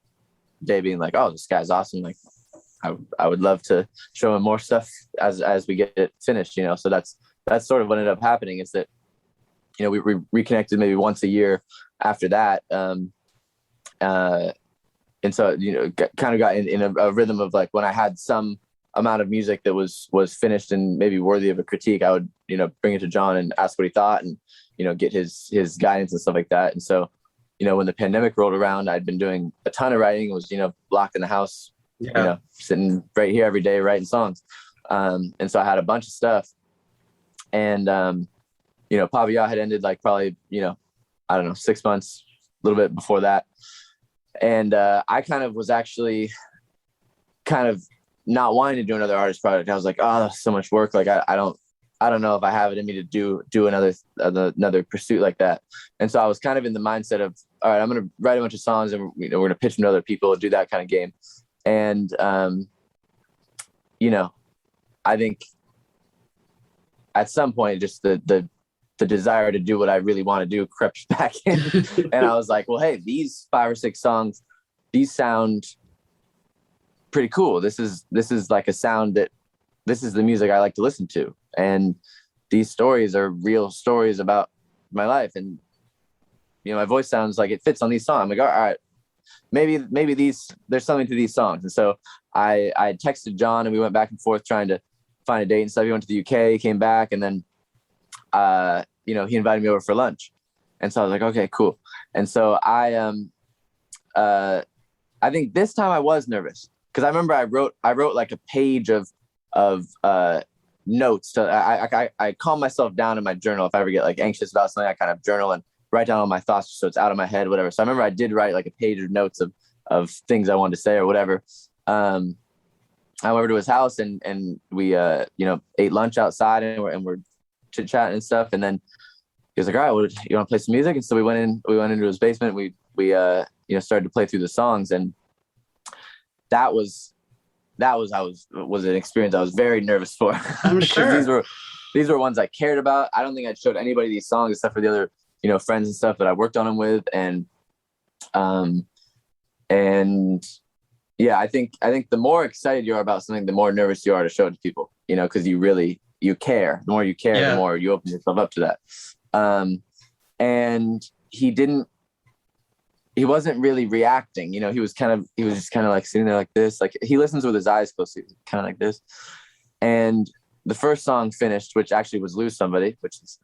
day being like, oh, this guy's awesome. I would love to show him more stuff as we get it finished, So that's sort of what ended up happening, is that, we reconnected maybe once a year after that. And so, kind of got in a rhythm of when I had some amount of music that was finished and maybe worthy of a critique, I would, bring it to John and ask what he thought and, get his guidance and stuff like that. And so, when the pandemic rolled around, I'd been doing a ton of writing, was, locked in the house, sitting right here every day writing songs. And so I had a bunch of stuff, and, Papa Ya had ended probably, I don't know, 6 months, a little bit before that. And I kind of was actually kind of not wanting to do another artist project. I was like, oh, that's so much work. I don't know if I have it in me to do another pursuit like that. And so I was kind of in the mindset of, all right, I'm going to write a bunch of songs, and we're going to pitch them to other people, do that kind of game. And I think at some point, just the desire to do what I really want to do crept back in. And I was like, well, hey, these 5 or 6 songs, these sound pretty cool. This is a sound that, this is the music I like to listen to. And these stories are real stories about my life. And, my voice sounds like it fits on these songs. I'm like, all right, maybe there's something to these songs. And so I texted John, and we went back and forth trying to find a date and stuff. He went to the UK, came back, and then, he invited me over for lunch. And so I was like, okay, cool. And so I think this time I was nervous, because I remember I wrote a page of notes. I calm myself down in my journal. If I ever get anxious about something, I kind of journal and write down all my thoughts so it's out of my head, whatever. So I remember I did write a page of notes of things I wanted to say or whatever. I went over to his house, and we ate lunch outside, and we're chit chatting and stuff. And then he was like, all right, well, you want to play some music? And so we went into his basement. We started to play through the songs, and that was an experience I was very nervous for. I'm sure. these were ones I cared about. I don't think I'd showed anybody these songs except for the other, friends and stuff that I worked on them with. And Yeah, I think the more excited you are about something, the more nervous you are to show it to people, because you care. The more you care, the Yeah. more you open yourself up to that. And he wasn't really reacting, he was just kind of like sitting there like this, like he listens with his eyes closed, kind of like this. And the first song finished, which actually was Lose Somebody, which is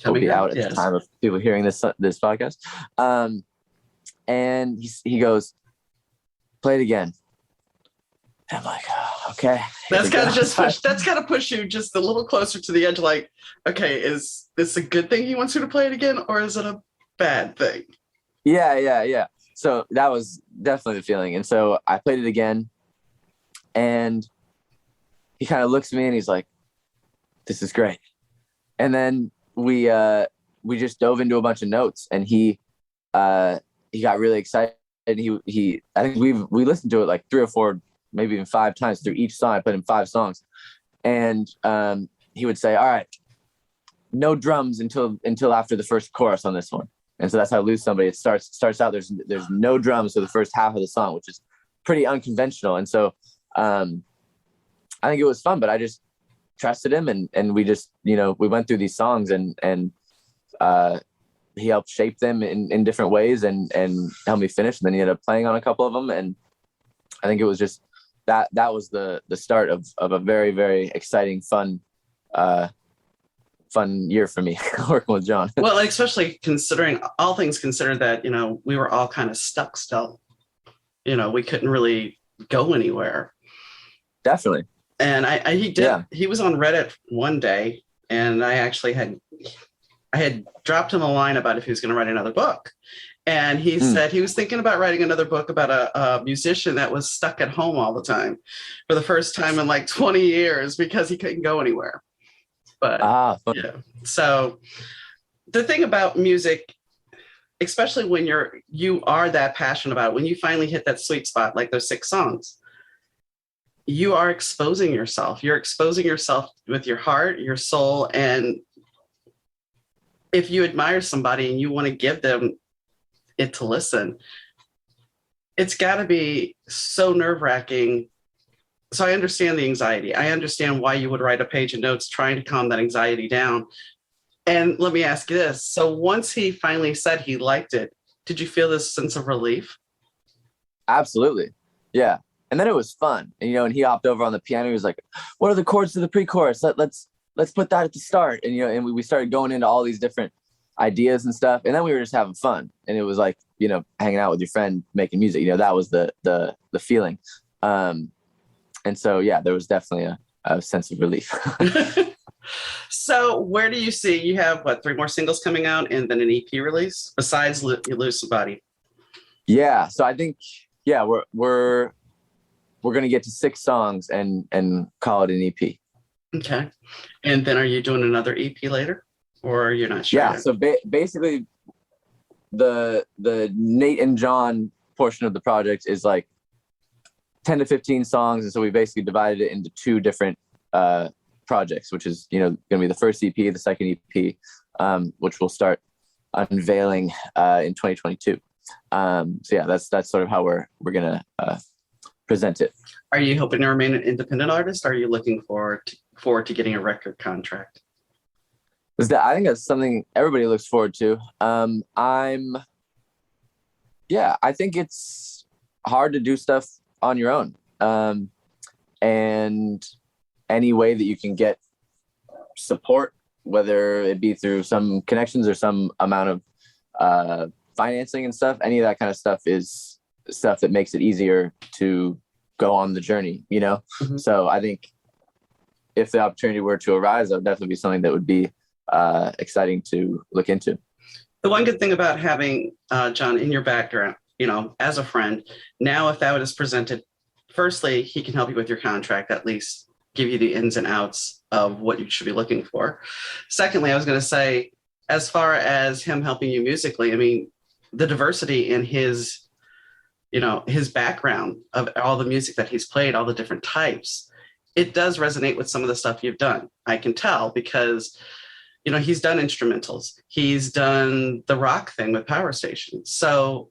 will be out at the time of people hearing this podcast. And he goes, "Play it again." And I'm like, oh, okay. That's kind of push you just a little closer to the edge. Like, okay, is this a good thing he wants you to play it again, or is it a bad thing? Yeah. So that was definitely the feeling. And so I played it again, and he kind of looks at me and he's like, "This is great." And then we just dove into a bunch of notes, and he got really excited. He I think we listened to it like 3 or 4, maybe even 5 times through each song. I put in 5 songs, and he would say, "All right, no drums until after the first chorus on this one." And so that's how Lose Somebody. It starts out. There's no drums for the first half of the song, which is pretty unconventional. And so I think it was fun, but I just trusted him, and we just we went through these songs, and he helped shape them in different ways, and helped me finish. And then he ended up playing on a couple of them, and I think it was just that was the start of a very, very exciting, fun year for me working with John. Well, especially considering all things considered that, we were all kind of stuck still. We couldn't really go anywhere. Definitely. And he was on Reddit one day, and I had dropped him a line about if he was going to write another book. And he said he was thinking about writing another book about a musician that was stuck at home all the time for the first time in like 20 years because he couldn't go anywhere. But yeah. So the thing about music, especially when you are that passionate about it, when you finally hit that sweet spot, like those 6 songs, you are exposing yourself. You're exposing yourself with your heart, your soul. And if you admire somebody and you want to give them it to listen, it's got to be so nerve-wracking. So I understand the anxiety. I understand why you would write a page of notes trying to calm that anxiety down. And let me ask you this. So once he finally said he liked it, did you feel this sense of relief? Absolutely. Yeah. And then it was fun. And, and he hopped over on the piano. He was like, "What are the chords to the pre-chorus? Let's put that at the start." And, and we started going into all these different ideas and stuff. And then we were just having fun. And it was like, hanging out with your friend, making music, that was the feeling. And so, yeah, there was definitely a sense of relief. So where do you see, you have 3 more singles coming out and then an EP release besides You Lose Somebody? Yeah. So I think, we're going to get to 6 songs and call it an EP. Okay. And then are you doing another EP later, or you're not sure? Yeah. Yet? So basically the Nate and John portion of the project is like 10 to 15 songs. And so we basically divided it into 2 different projects, which is, going to be the first EP, the second EP, which we'll start unveiling in 2022. So yeah, that's sort of how we're going to present it. Are you hoping to remain an independent artist? Or are you looking forward to getting a record contract? I think that's something everybody looks forward to. I think it's hard to do stuff on your own. And any way that you can get support, whether it be through some connections or some amount of financing and stuff, any of that kind of stuff is stuff that makes it easier to go on the journey, Mm-hmm. So I think if the opportunity were to arise, that would definitely be something that would be exciting to look into. The one good thing about having John in your background, as a friend, now if that was presented, firstly, he can help you with your contract, at least give you the ins and outs of what you should be looking for. Secondly, I was going to say, as far as him helping you musically, I mean, the diversity in his background of all the music that he's played, all the different types, it does resonate with some of the stuff you've done. I can tell because, he's done instrumentals. He's done the rock thing with Power Station. So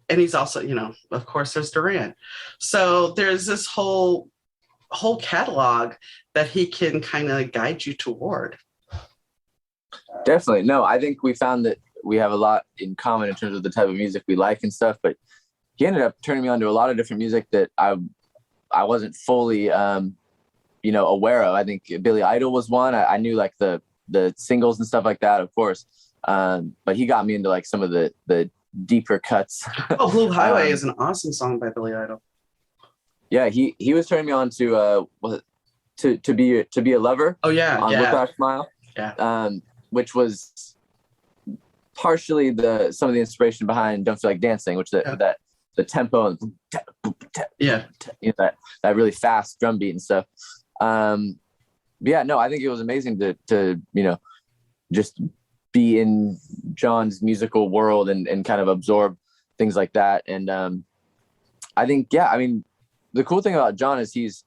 and he's also, of course, there's Duran. So there's this whole catalog that he can kind of guide you toward. Definitely. No, I think we found that we have a lot in common in terms of the type of music we like and stuff, but he ended up turning me on to a lot of different music that I wasn't fully, aware of. I think Billy Idol was one. I knew like the singles and stuff like that, of course. But he got me into like some of the deeper cuts. Oh, Blue Highway is an awesome song by Billy Idol. Yeah, he was turning me on to to be a lover. Oh yeah, on yeah. Look Back Smile. Yeah. Which was partially some of the inspiration behind Don't Feel Like Dancing, which that the tempo and that really fast drum beat and stuff. Yeah, no, I think it was amazing to just be in John's musical world and kind of absorb things like that. And I think, I mean, the cool thing about John is he's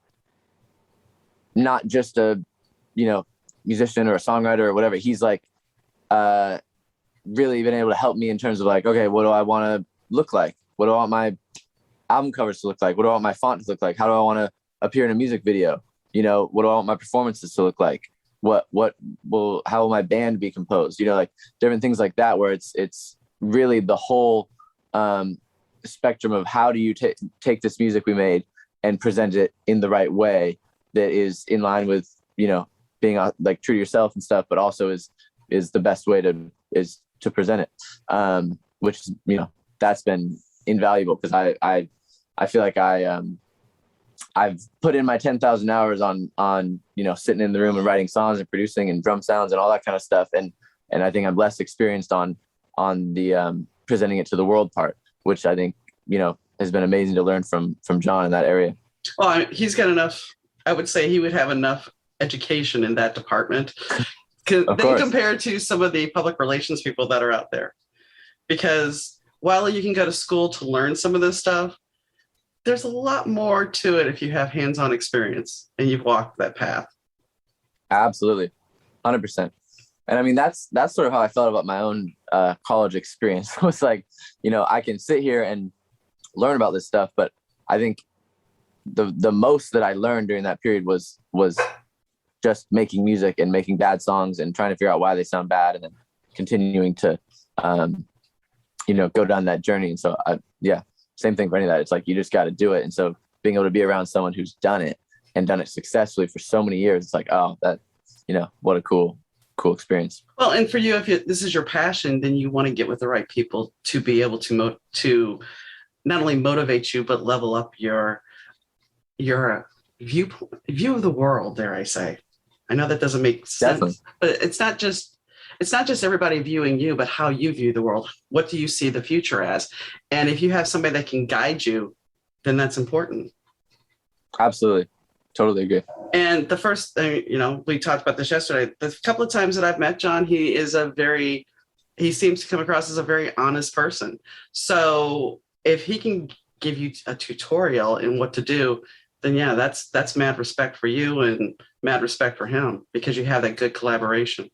not just a, musician or a songwriter or whatever. He's like really been able to help me in terms of like, okay, what do I want to look like? What do I want my album covers to look like? What do I want my font to look like? How do I want to appear in a music video? What do I want my performances to look like? How will my band be composed? Like different things like that, where it's really the whole spectrum of how do you take this music we made and present it in the right way that is in line with, being like true to yourself and stuff, but also is the best way to present it. Which, that's been invaluable because I feel like I've put in my 10,000 hours on sitting in the room and writing songs and producing and drum sounds and all that kind of stuff. And I think I'm less experienced on the presenting it to the world part, which I think, has been amazing to learn from John in that area. Well, he's got enough, I would say he would have enough education in that department compared to some of the public relations people that are out there. Because while you can go to school to learn some of this stuff, there's a lot more to it if you have hands-on experience and you've walked that path. Absolutely. 100%. And I mean, that's sort of how I felt about my own college experience. It was like, I can sit here and learn about this stuff, but I think the most that I learned during that period was just making music and making bad songs and trying to figure out why they sound bad and then continuing to, go down that journey. And so same thing for any of that. It's like, you just got to do it. And so being able to be around someone who's done it and done it successfully for so many years, it's like, oh, that, what a cool experience. Well, and for you, if this is your passion, then you want to get with the right people to be able to not only motivate you, but level up your view of the world, dare I say. I know that doesn't make sense, Definitely. But it's not just everybody viewing you, but how you view the world. What do you see the future as? And if you have somebody that can guide you, then that's important. Absolutely. Totally agree. And the first thing, we talked about this yesterday, the couple of times that I've met John, he seems to come across as a very honest person. So if he can give you a tutorial in what to do, then that's mad respect for you and mad respect for him, because you have that good collaboration.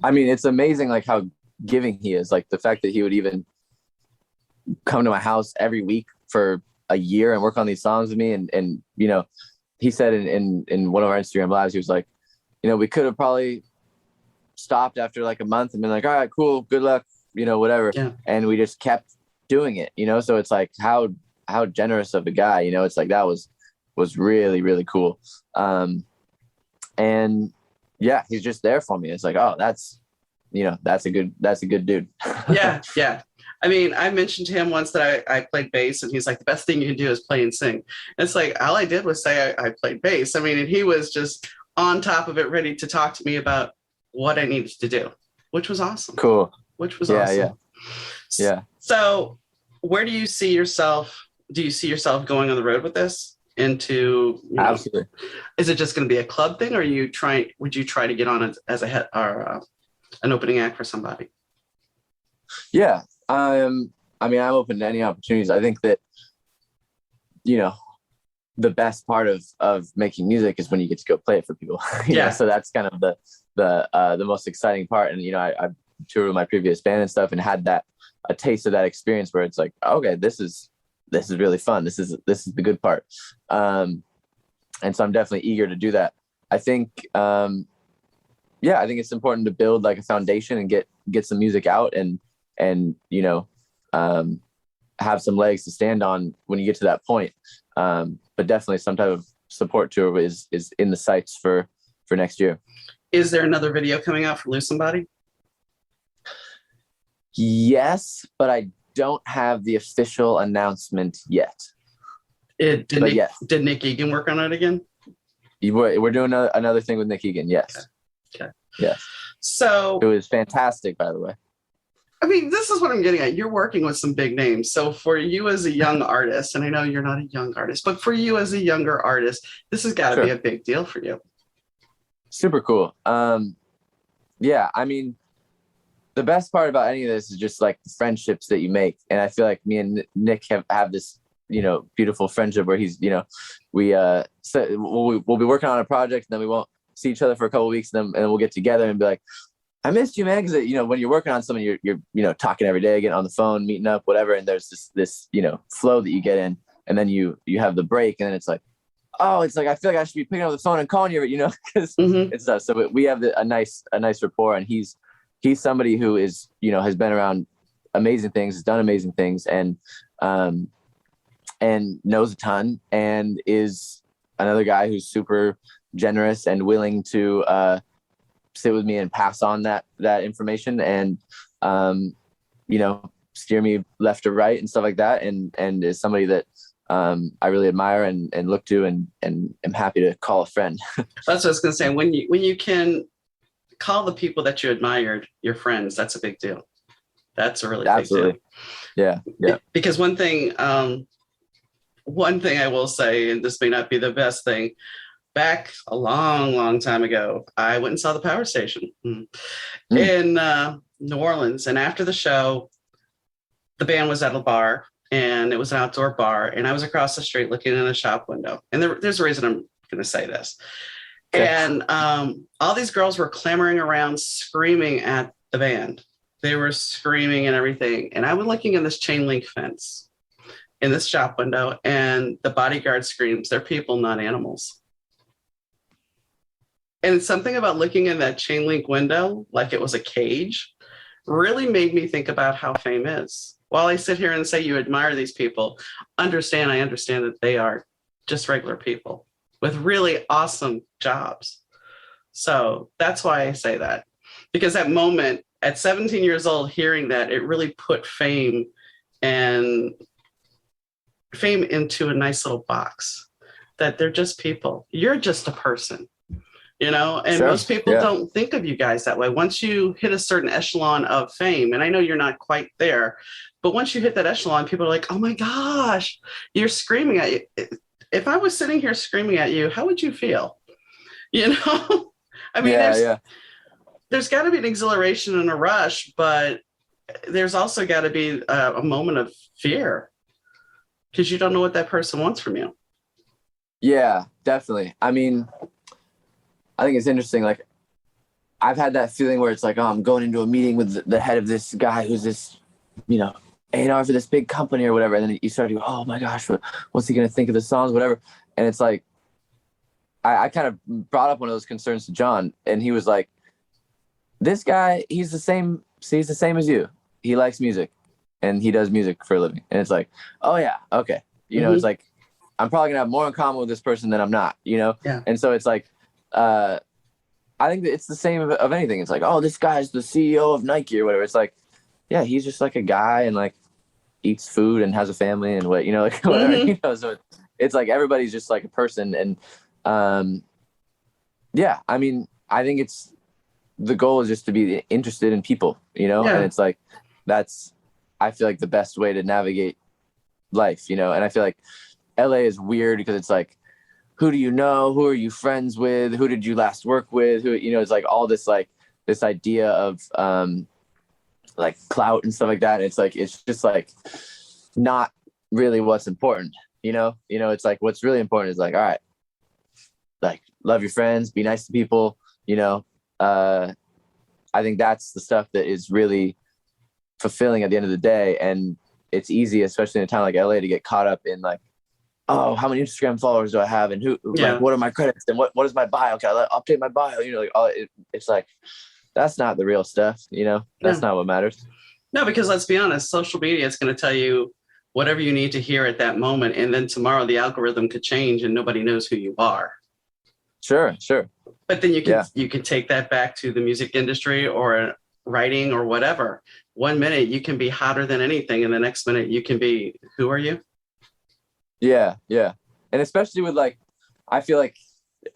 I mean, it's amazing like how giving he is. Like the fact that he would even come to my house every week for a year and work on these songs with me. And he said in one of our Instagram lives, he was like, we could have probably stopped after like a month and been like, all right, cool, good luck, whatever. Yeah. And we just kept doing it, so it's like how generous of a guy, it's like that was really, really cool. And yeah, he's just there for me. It's like, oh, that's a good dude. Yeah. I mean, I mentioned to him once that I played bass, and he's like, the best thing you can do is play and sing. And it's like, all I did was say I played bass. I mean, and he was just on top of it, ready to talk to me about what I needed to do, which was awesome. Cool. Awesome. Yeah. So where do you see yourself? Do you see yourself going on the road with this into, Absolutely. Is it just going to be a club thing, or would you try to get on as a head or an opening act for somebody? Yeah. I mean, I'm open to any opportunities. I think that, the best part of making music is when you get to go play it for people. So that's kind of the most exciting part. And, I toured with my previous band and stuff and had that a taste of that experience where it's like, okay, this is really fun. This is the good part. And so I'm definitely eager to do that. I think, I think it's important to build like a foundation and get some music out and have some legs to stand on when you get to that point. But definitely some type of support tour is in the sights for next year. Is there another video coming out for Lose Somebody? Yes, but I don't have the official announcement yet. Did Nick Egan work on it again? We're doing another thing with Nick Egan. Yes. Okay. Yes. So it was fantastic, by the way. I mean, this is what I'm getting at. You're working with some big names. So for you as a young artist, and I know you're not a young artist, but for you as a younger artist, this has got to be a big deal for you. Super cool. Yeah, I mean, the best part about any of this is just like the friendships that you make. And I feel like me and Nick have this, beautiful friendship where he's, we'll be working on a project and then we won't see each other for a couple of weeks and then we'll get together and be like, I missed you, man. Cause when you're working on something, you're talking every day, getting on the phone, meeting up, whatever. And there's this, flow that you get in, and then you have the break, and then it's like, oh, it's like, I feel like I should be picking up the phone and calling you, cause it's us. So we have a nice rapport, and he's somebody who is, has been around amazing things, has done amazing things, and knows a ton, and is another guy who's super generous and willing to, sit with me and pass on that information and, steer me left or right and stuff like that. And is somebody that, I really admire and look to and am happy to call a friend. That's what I was going to say. When you can call the people that you admired your friends, that's a big deal. That's a really big deal. Yeah. Because one thing I will say, and this may not be the best thing, back a long, long time ago, I went and saw the Power Station in New Orleans. And after the show, the band was at a bar, and it was an outdoor bar. And I was across the street looking in a shop window. And there's a reason I'm going to say this. Okay. And all these girls were clamoring around, screaming at the band. They were screaming and everything. And I was looking in this chain link fence in this shop window, and the bodyguard screams, "They're people, not animals." And something about looking in that chain link window, like it was a cage, really made me think about how fame is. While I sit here and say you admire these people, I understand that they are just regular people with really awesome jobs. So that's why I say that. Because that moment at 17 years old, hearing that, it really put fame into a nice little box, that they're just people. You're just a person. And sure. Most people don't think of you guys that way. Once you hit a certain echelon of fame, and I know you're not quite there, but once you hit that echelon, people are like, oh my gosh, you're screaming at you. If I was sitting here screaming at you, how would you feel? I mean, there's got to be an exhilaration and a rush, but there's also got to be a moment of fear, because you don't know what that person wants from you. Yeah, definitely. I mean, I think it's interesting. Like, I've had that feeling where it's like, oh, I'm going into a meeting with the head of this guy who's this, A&R for this big company or whatever. And then you start to go, oh my gosh, what's he going to think of the songs, whatever. And it's like, I kind of brought up one of those concerns to John, and he was like, this guy, he's the same as you. He likes music and he does music for a living. And it's like, oh yeah, okay. It's like, I'm probably gonna have more in common with this person than I'm not, Yeah. And so it's like, I think that it's the same of anything. It's like, oh, this guy's the CEO of Nike or whatever. It's like, yeah, he's just like a guy and like eats food and has a family and like whatever, so it's like, everybody's just like a person. And, yeah, I mean, I think the goal is just to be interested in people, and it's like, I feel like the best way to navigate life, and I feel like LA is weird because it's like, who do you know? Who are you friends with? Who did you last work with? Who, it's like all this, like this idea of, like clout and stuff like that. And it's like, it's just like not really what's important, it's like, what's really important is like, all right, like love your friends, be nice to people, I think that's the stuff that is really fulfilling at the end of the day. And it's easy, especially in a town like LA, to get caught up in like, oh, how many Instagram followers do I have, and who, Yeah. like, what are my credits, and what is my bio? Okay, I'll update my bio. You know, like it's like, that's not the real stuff. You know, that's not what matters. No, because let's be honest, social media is going to tell you whatever you need to hear at that moment, and then tomorrow the algorithm could change, and nobody knows who you are. Sure. But then you can take that back to the music industry or writing or whatever. 1 minute you can be hotter than anything, and the next minute you can be, who are you? Yeah. And especially with like, I feel like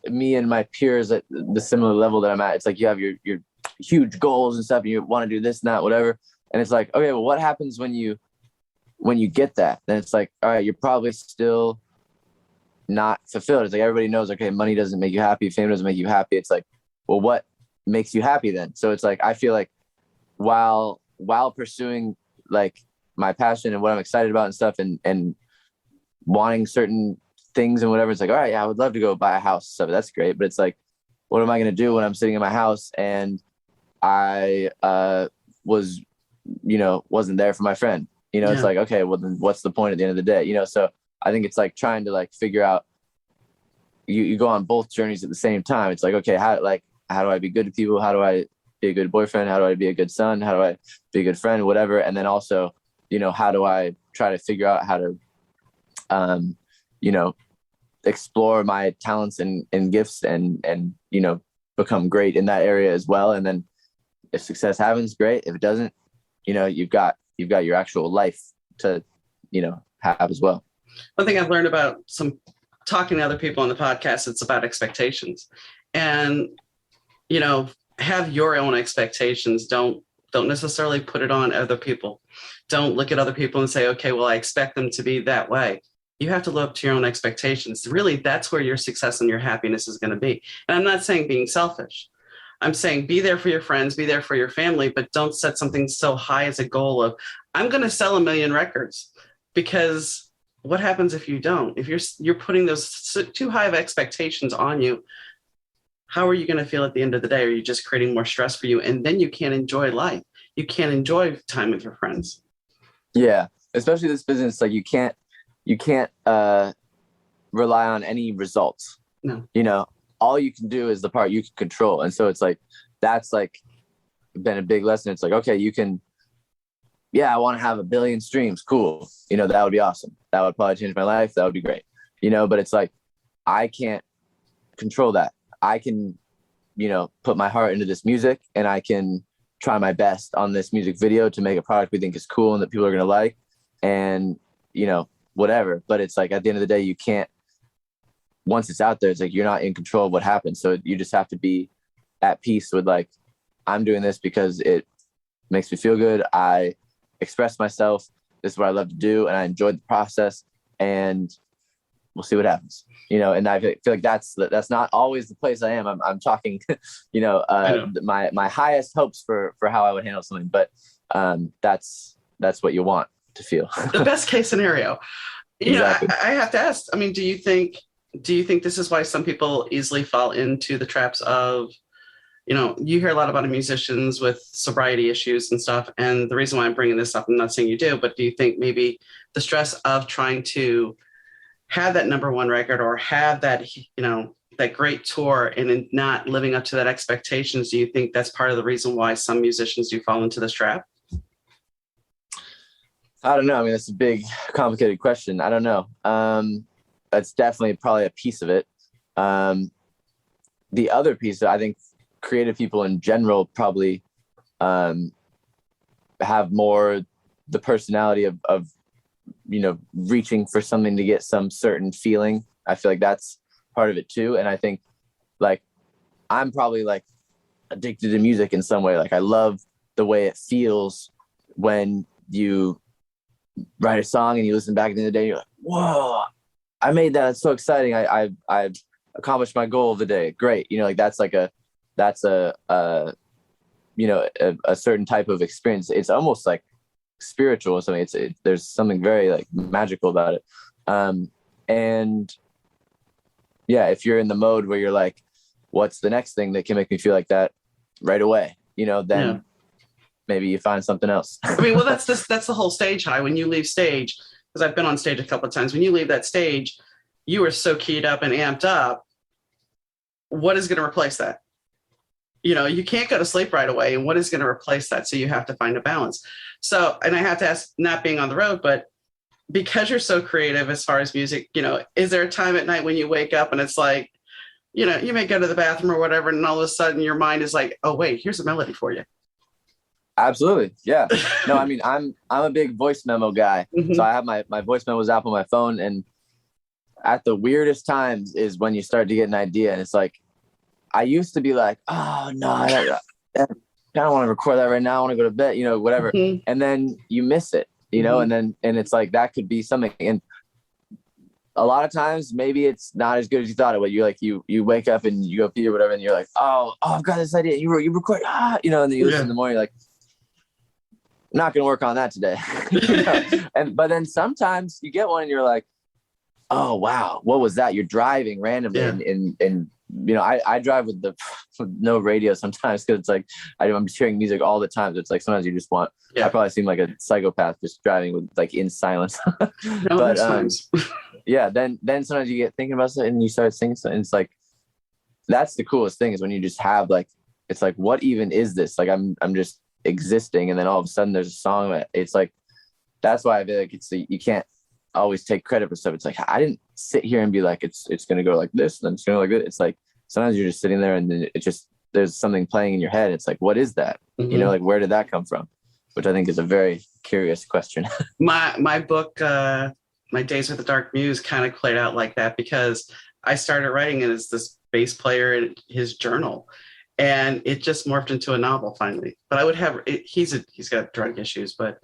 me and my peers at the similar level that I'm at, it's like you have your huge goals and stuff, and you want to do this and that, whatever. And it's like, okay, well, what happens when you get that? Then it's like, all right, you're probably still not fulfilled. It's like everybody knows, okay, money doesn't make you happy, fame doesn't make you happy. It's like, well, what makes you happy then? So it's like, I feel like while pursuing like my passion and what I'm excited about and stuff, and wanting certain things and whatever, it's like, all right, yeah, I would love to go buy a house, so that's great. But it's like, what am I going to do when I'm sitting in my house and I wasn't there for my friend? You know, It's like, okay, well then what's the point at the end of the day? You know, so I think it's like trying to like figure out, you go on both journeys at the same time. It's like, okay, how do I be good to people? How do I be a good boyfriend? How do I be a good son? How do I be a good friend? Whatever. And then also, you know, how do I try to figure out how to, explore my talents and gifts and, you know, become great in that area as well. And then if success happens, great. If it doesn't, you know, you've got your actual life to, you know, have as well. One thing I've learned about talking to other people on the podcast, it's about expectations. And, you know, have your own expectations. Don't necessarily put it on other people. Don't look at other people and say, okay, well, I expect them to be that way. You have to live up to your own expectations. Really, that's where your success and your happiness is going to be. And I'm not saying being selfish. I'm saying be there for your friends, be there for your family, but don't set something so high as a goal of, I'm going to sell 1 million records. Because what happens if you don't? If you're putting those too high of expectations on you, how are you going to feel at the end of the day? Are you just creating more stress for you? And then you can't enjoy life. You can't enjoy time with your friends. Yeah, especially this business, like you can't rely on any results. No. You know, all you can do is the part you can control. And so it's like, that's like been a big lesson. It's like, okay, you can, I want to have 1 billion streams. Cool. You know, that would be awesome. That would probably change my life. That would be great. You know, but it's like, I can't control that. I can, you know, put my heart into this music, and I can try my best on this music video to make a product we think is cool and that people are going to like, and, you know, whatever. But it's like, at the end of the day, you can't, once it's out there, it's like, you're not in control of what happens. So you just have to be at peace with like, I'm doing this because it makes me feel good. I express myself. This is what I love to do. And I enjoyed the process, and we'll see what happens, you know? And I feel like that's not always the place I am. I'm talking, you know, my highest hopes for how I would handle something, but that's what you want to feel. The best case scenario. Exactly. I have to ask, I mean, do you think this is why some people easily fall into the traps of, you know, you hear a lot about musicians with sobriety issues and stuff. And the reason why I'm bringing this up, I'm not saying you do, but do you think maybe the stress of trying to have that #1 record or have that, you know, that great tour and not living up to that expectations, do you think that's part of the reason why some musicians do fall into this trap? I don't know. I mean, that's a big, complicated question. I don't know. That's definitely probably a piece of it. The other piece, I think creative people in general probably have more the personality of, you know, reaching for something to get some certain feeling. I feel like that's part of it too. And I think like, I'm probably like addicted to music in some way. Like I love the way it feels when you write a song and you listen back at the end of the day, you're like, whoa, I made that. It's so exciting. I accomplished my goal of the day. Great. You know, like that's a you know, a certain type of experience. It's almost like spiritual or something. There's something very like magical about it. And yeah, if you're in the mode where you're like, what's the next thing that can make me feel like that right away? You know, then maybe you find something else. I mean, well, that's the whole stage high. When you leave stage, because I've been on stage a couple of times, when you leave that stage, you are so keyed up and amped up. What is going to replace that? You know, you can't go to sleep right away. And what is going to replace that? So you have to find a balance. So, and I have to ask, not being on the road, but because you're so creative as far as music, you know, is there a time at night when you wake up and it's like, you know, you may go to the bathroom or whatever, and all of a sudden your mind is like, oh, wait, here's a melody for you. Absolutely. Yeah. No, I mean, I'm a big voice memo guy. Mhm. So I have my voice memos app on my phone, and at the weirdest times is when you start to get an idea. And it's like, I used to be like, oh no, I don't want to record that right now. I want to go to bed, you know, whatever. Mhm. And then you miss it, you know, and it's like, that could be something. And a lot of times maybe it's not as good as you thought it would. You're like, you wake up and you go pee or whatever, and you're like, oh, I've got this idea. You record, you know, and then you listen in the morning, you're like, not going to work on that today. You know? But then sometimes you get one and you're like, oh, wow, what was that? You're driving randomly. And you know, I drive with no radio sometimes, because it's like, I'm just hearing music all the time. So it's like, sometimes you just want, I probably seem like a psychopath just driving with like in silence. No, but nice. yeah, then sometimes you get thinking about something and you start singing something. And it's like, that's the coolest thing, is when you just have like, it's like, what even is this? Like, I'm just existing, and then all of a sudden there's a song that it's like, that's why I feel like you can't always take credit for stuff. It's like, I didn't sit here and be like, it's going to go like this, and then it's going to go like this. It's like, sometimes you're just sitting there and then it just, there's something playing in your head. It's like, what is that? Mm-hmm. You know, like, where did that come from? Which I think is a very curious question. My book, My Days with the Dark Muse, kind of played out like that, because I started writing it as this bass player in his journal, and it just morphed into a novel finally. But I would have, he's got drug issues, but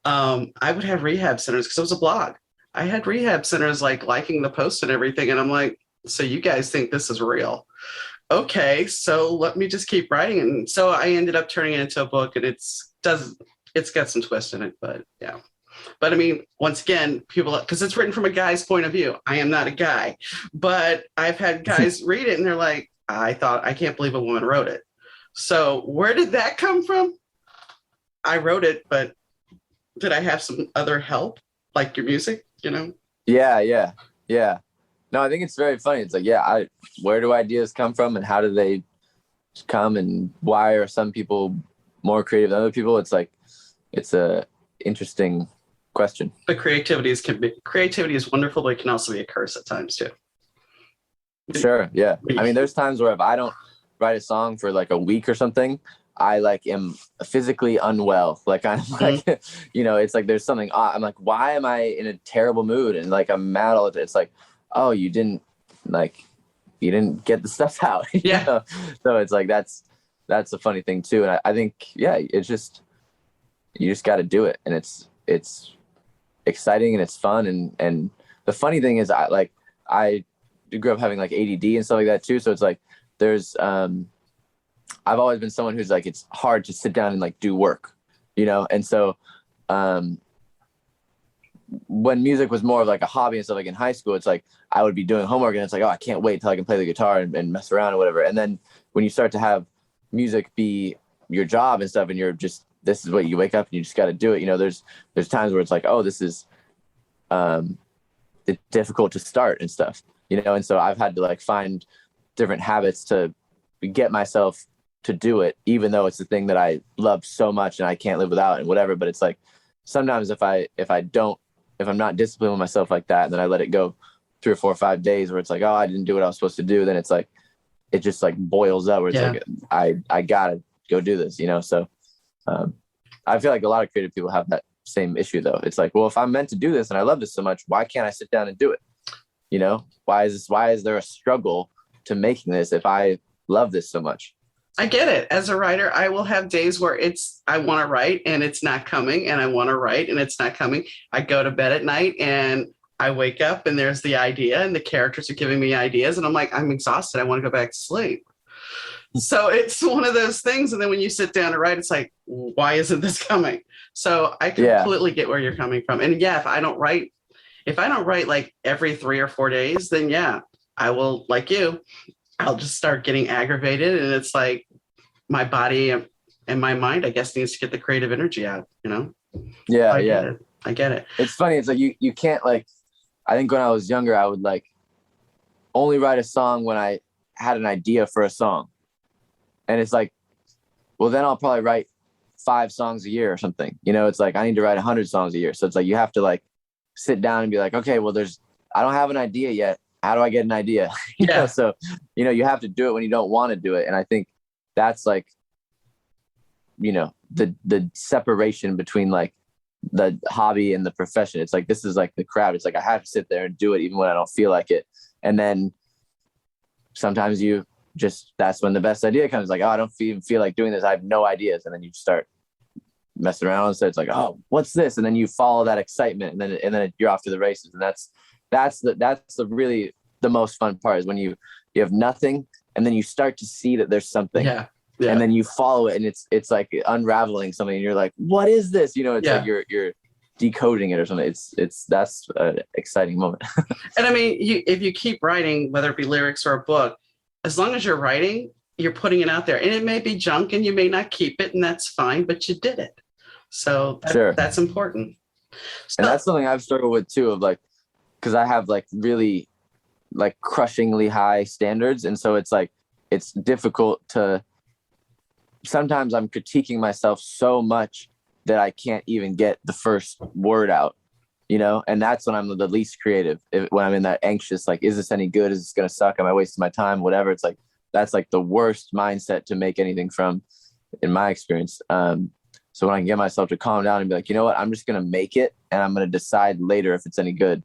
I would have rehab centers, because it was a blog. I had rehab centers like liking the post and everything. And I'm like, so you guys think this is real? Okay, so let me just keep writing. And so I ended up turning it into a book, and it's got some twist in it, but yeah. But I mean, once again, people, because it's written from a guy's point of view. I am not a guy, but I've had guys read it and they're like, I can't believe a woman wrote it. So where did that come from? I wrote it, but did I have some other help, like your music, you know? Yeah. No, I think it's very funny. It's like, where do ideas come from, and how do they come, and why are some people more creative than other people? It's like, it's a interesting question. But creativity is wonderful, but it can also be a curse at times too. Sure. Yeah. I mean, there's times where if I don't write a song for like a week or something, I like am physically unwell. Like, I'm like, you know, it's like, there's something, I'm like, why am I in a terrible mood? And like, I'm mad all the time. It's like, oh, you didn't get the stuff out. Yeah. You know? So it's like, that's a funny thing too. And I think, it's just, you just got to do it. And it's exciting and it's fun. And the funny thing is, I grew up having like ADD and stuff like that too. So it's like, there's, I've always been someone who's like, it's hard to sit down and like do work, you know? And so, when music was more of like a hobby and stuff, like in high school, it's like, I would be doing homework and it's like, oh, I can't wait till I can play the guitar and mess around or whatever. And then when you start to have music be your job and stuff, and you're just, this is what you wake up and you just got to do it. You know, there's times where it's like, oh, this is, it's difficult to start and stuff, you know? And so I've had to like find different habits to get myself to do it, even though it's the thing that I love so much and I can't live without and whatever. But it's like, sometimes if I'm not disciplined with myself like that, and then I let it go 3 or 4 or 5 days where it's like, oh, I didn't do what I was supposed to do, then it's like, it just like boils up where it's like, I gotta go do this, you know? So I feel like a lot of creative people have that same issue though. It's like, well, if I'm meant to do this and I love this so much, why can't I sit down and do it? You know, why is there a struggle to making this if I love this so much? I get it. As a writer, I will have days where I want to write and it's not coming, and I want to write and it's not coming. I go to bed at night and I wake up and there's the idea and the characters are giving me ideas, and I'm like, I'm exhausted. I want to go back to sleep. So it's one of those things. And then when you sit down to write, it's like, why isn't this coming? So I completely get where you're coming from. And if I don't write like every 3 or 4 days, then I will, like you, I'll just start getting aggravated. And it's like my body, and my mind, I guess, needs to get the creative energy out, you know? Yeah, I get yeah. it. I get it. It's funny. It's like you can't like. I think when I was younger, I would like only write a song when I had an idea for a song, and it's like, well, then I'll probably write 5 songs a year or something. You know, it's like I need to write 100 songs a year. So it's like you have to like sit down and be like, okay, well, I don't have an idea yet. How do I get an idea? You know, so you have to do it when you don't want to do it. And I think that's like, the separation between like the hobby and the profession. It's like this is like the craft. It's like I have to sit there and do it even when I don't feel like it. And then sometimes that's when the best idea comes. Like, oh, I don't feel like doing this. I have no ideas. And then you start messing around and so it's like, oh, what's this? And then you follow that excitement and then you're off to the races. And that's the really the most fun part is when you have nothing and then you start to see that there's something. Yeah. Yeah. And then you follow it and it's like unraveling something and you're like, what is this? You know, it's like you're decoding it or something. That's an exciting moment. And I mean, if you keep writing, whether it be lyrics or a book, as long as you're writing, you're putting it out there, and it may be junk and you may not keep it, and that's fine, but you did it. So that's important. So, and that's something I've struggled with too, of like, because I have like really like crushingly high standards. And so it's like, it's difficult to, sometimes I'm critiquing myself so much that I can't even get the first word out, you know? And that's when I'm the least creative. When I'm in that anxious, like, is this any good? Is this going to suck? Am I wasting my time? Whatever. It's like, that's like the worst mindset to make anything from, in my experience. So when I can get myself to calm down and be like, you know what, I'm just going to make it and I'm going to decide later if it's any good.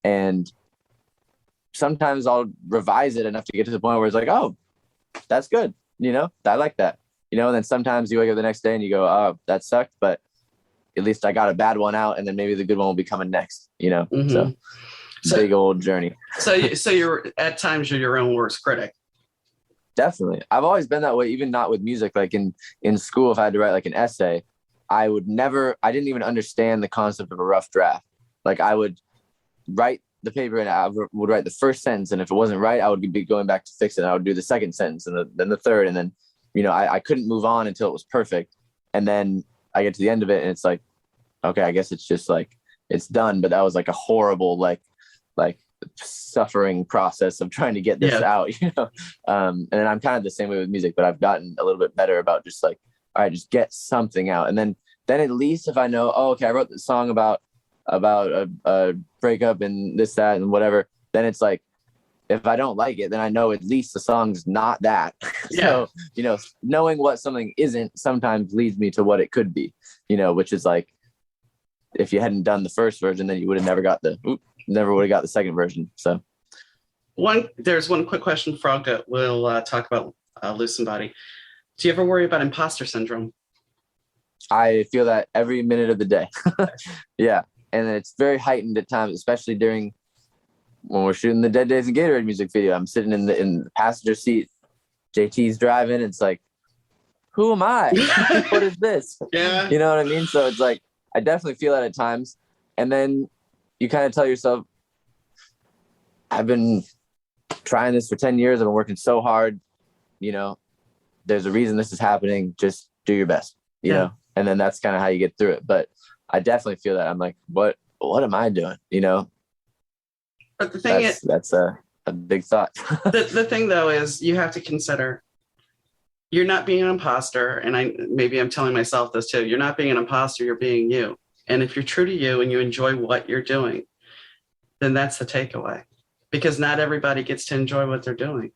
And sometimes I'll revise it enough to get to the point where it's like, oh, that's good. You know, I like that. You know, and then sometimes you wake up the next day and you go, oh, that sucked, but at least I got a bad one out and then maybe the good one will be coming next, you know? Mm-hmm. So big old journey. So you're at times you're your own worst critic. Definitely. I've always been that way, even not with music. Like in school, if I had to write like an essay, I didn't even understand the concept of a rough draft. Like I would write the paper and I would write the first sentence. And if it wasn't right, I would be going back to fix it. And I would do the second sentence and then the third. And then, you know, I couldn't move on until it was perfect. And then I get to the end of it and it's like, okay, I guess it's just like, it's done. But that was like a horrible, like suffering process of trying to get this out, you know? And then I'm kind of the same way with music, but I've gotten a little bit better about just like, all right, just get something out. And then at least if I know, oh, okay, I wrote this song about a breakup and this, that, and whatever, then it's like, if I don't like it, then I know at least the song's not that. So, you know, knowing what something isn't sometimes leads me to what it could be, you know, which is like, if you hadn't done the first version, then you would have never would have got the second version. So there's one quick question, Frog, that we'll talk about Loosen Body. Do you ever worry about imposter syndrome? I feel that every minute of the day. Yeah. And it's very heightened at times, especially when we're shooting the Dead Days of Gatorade music video. I'm sitting in the passenger seat. JT's driving. It's like, who am I? What is this? Yeah. You know what I mean? So it's like, I definitely feel that at times. And then you kind of tell yourself, I've been trying this for 10 years. I've been working so hard. You know, there's a reason this is happening. Just do your best, you know? And then that's kind of how you get through it. But I definitely feel that. I'm like, what am I doing? You know? But the thing that's a big thought. the thing though is you have to consider you're not being an imposter. And maybe I'm telling myself this too. You're not being an imposter, you're being you. And if you're true to you and you enjoy what you're doing, then that's the takeaway, because not everybody gets to enjoy what they're doing.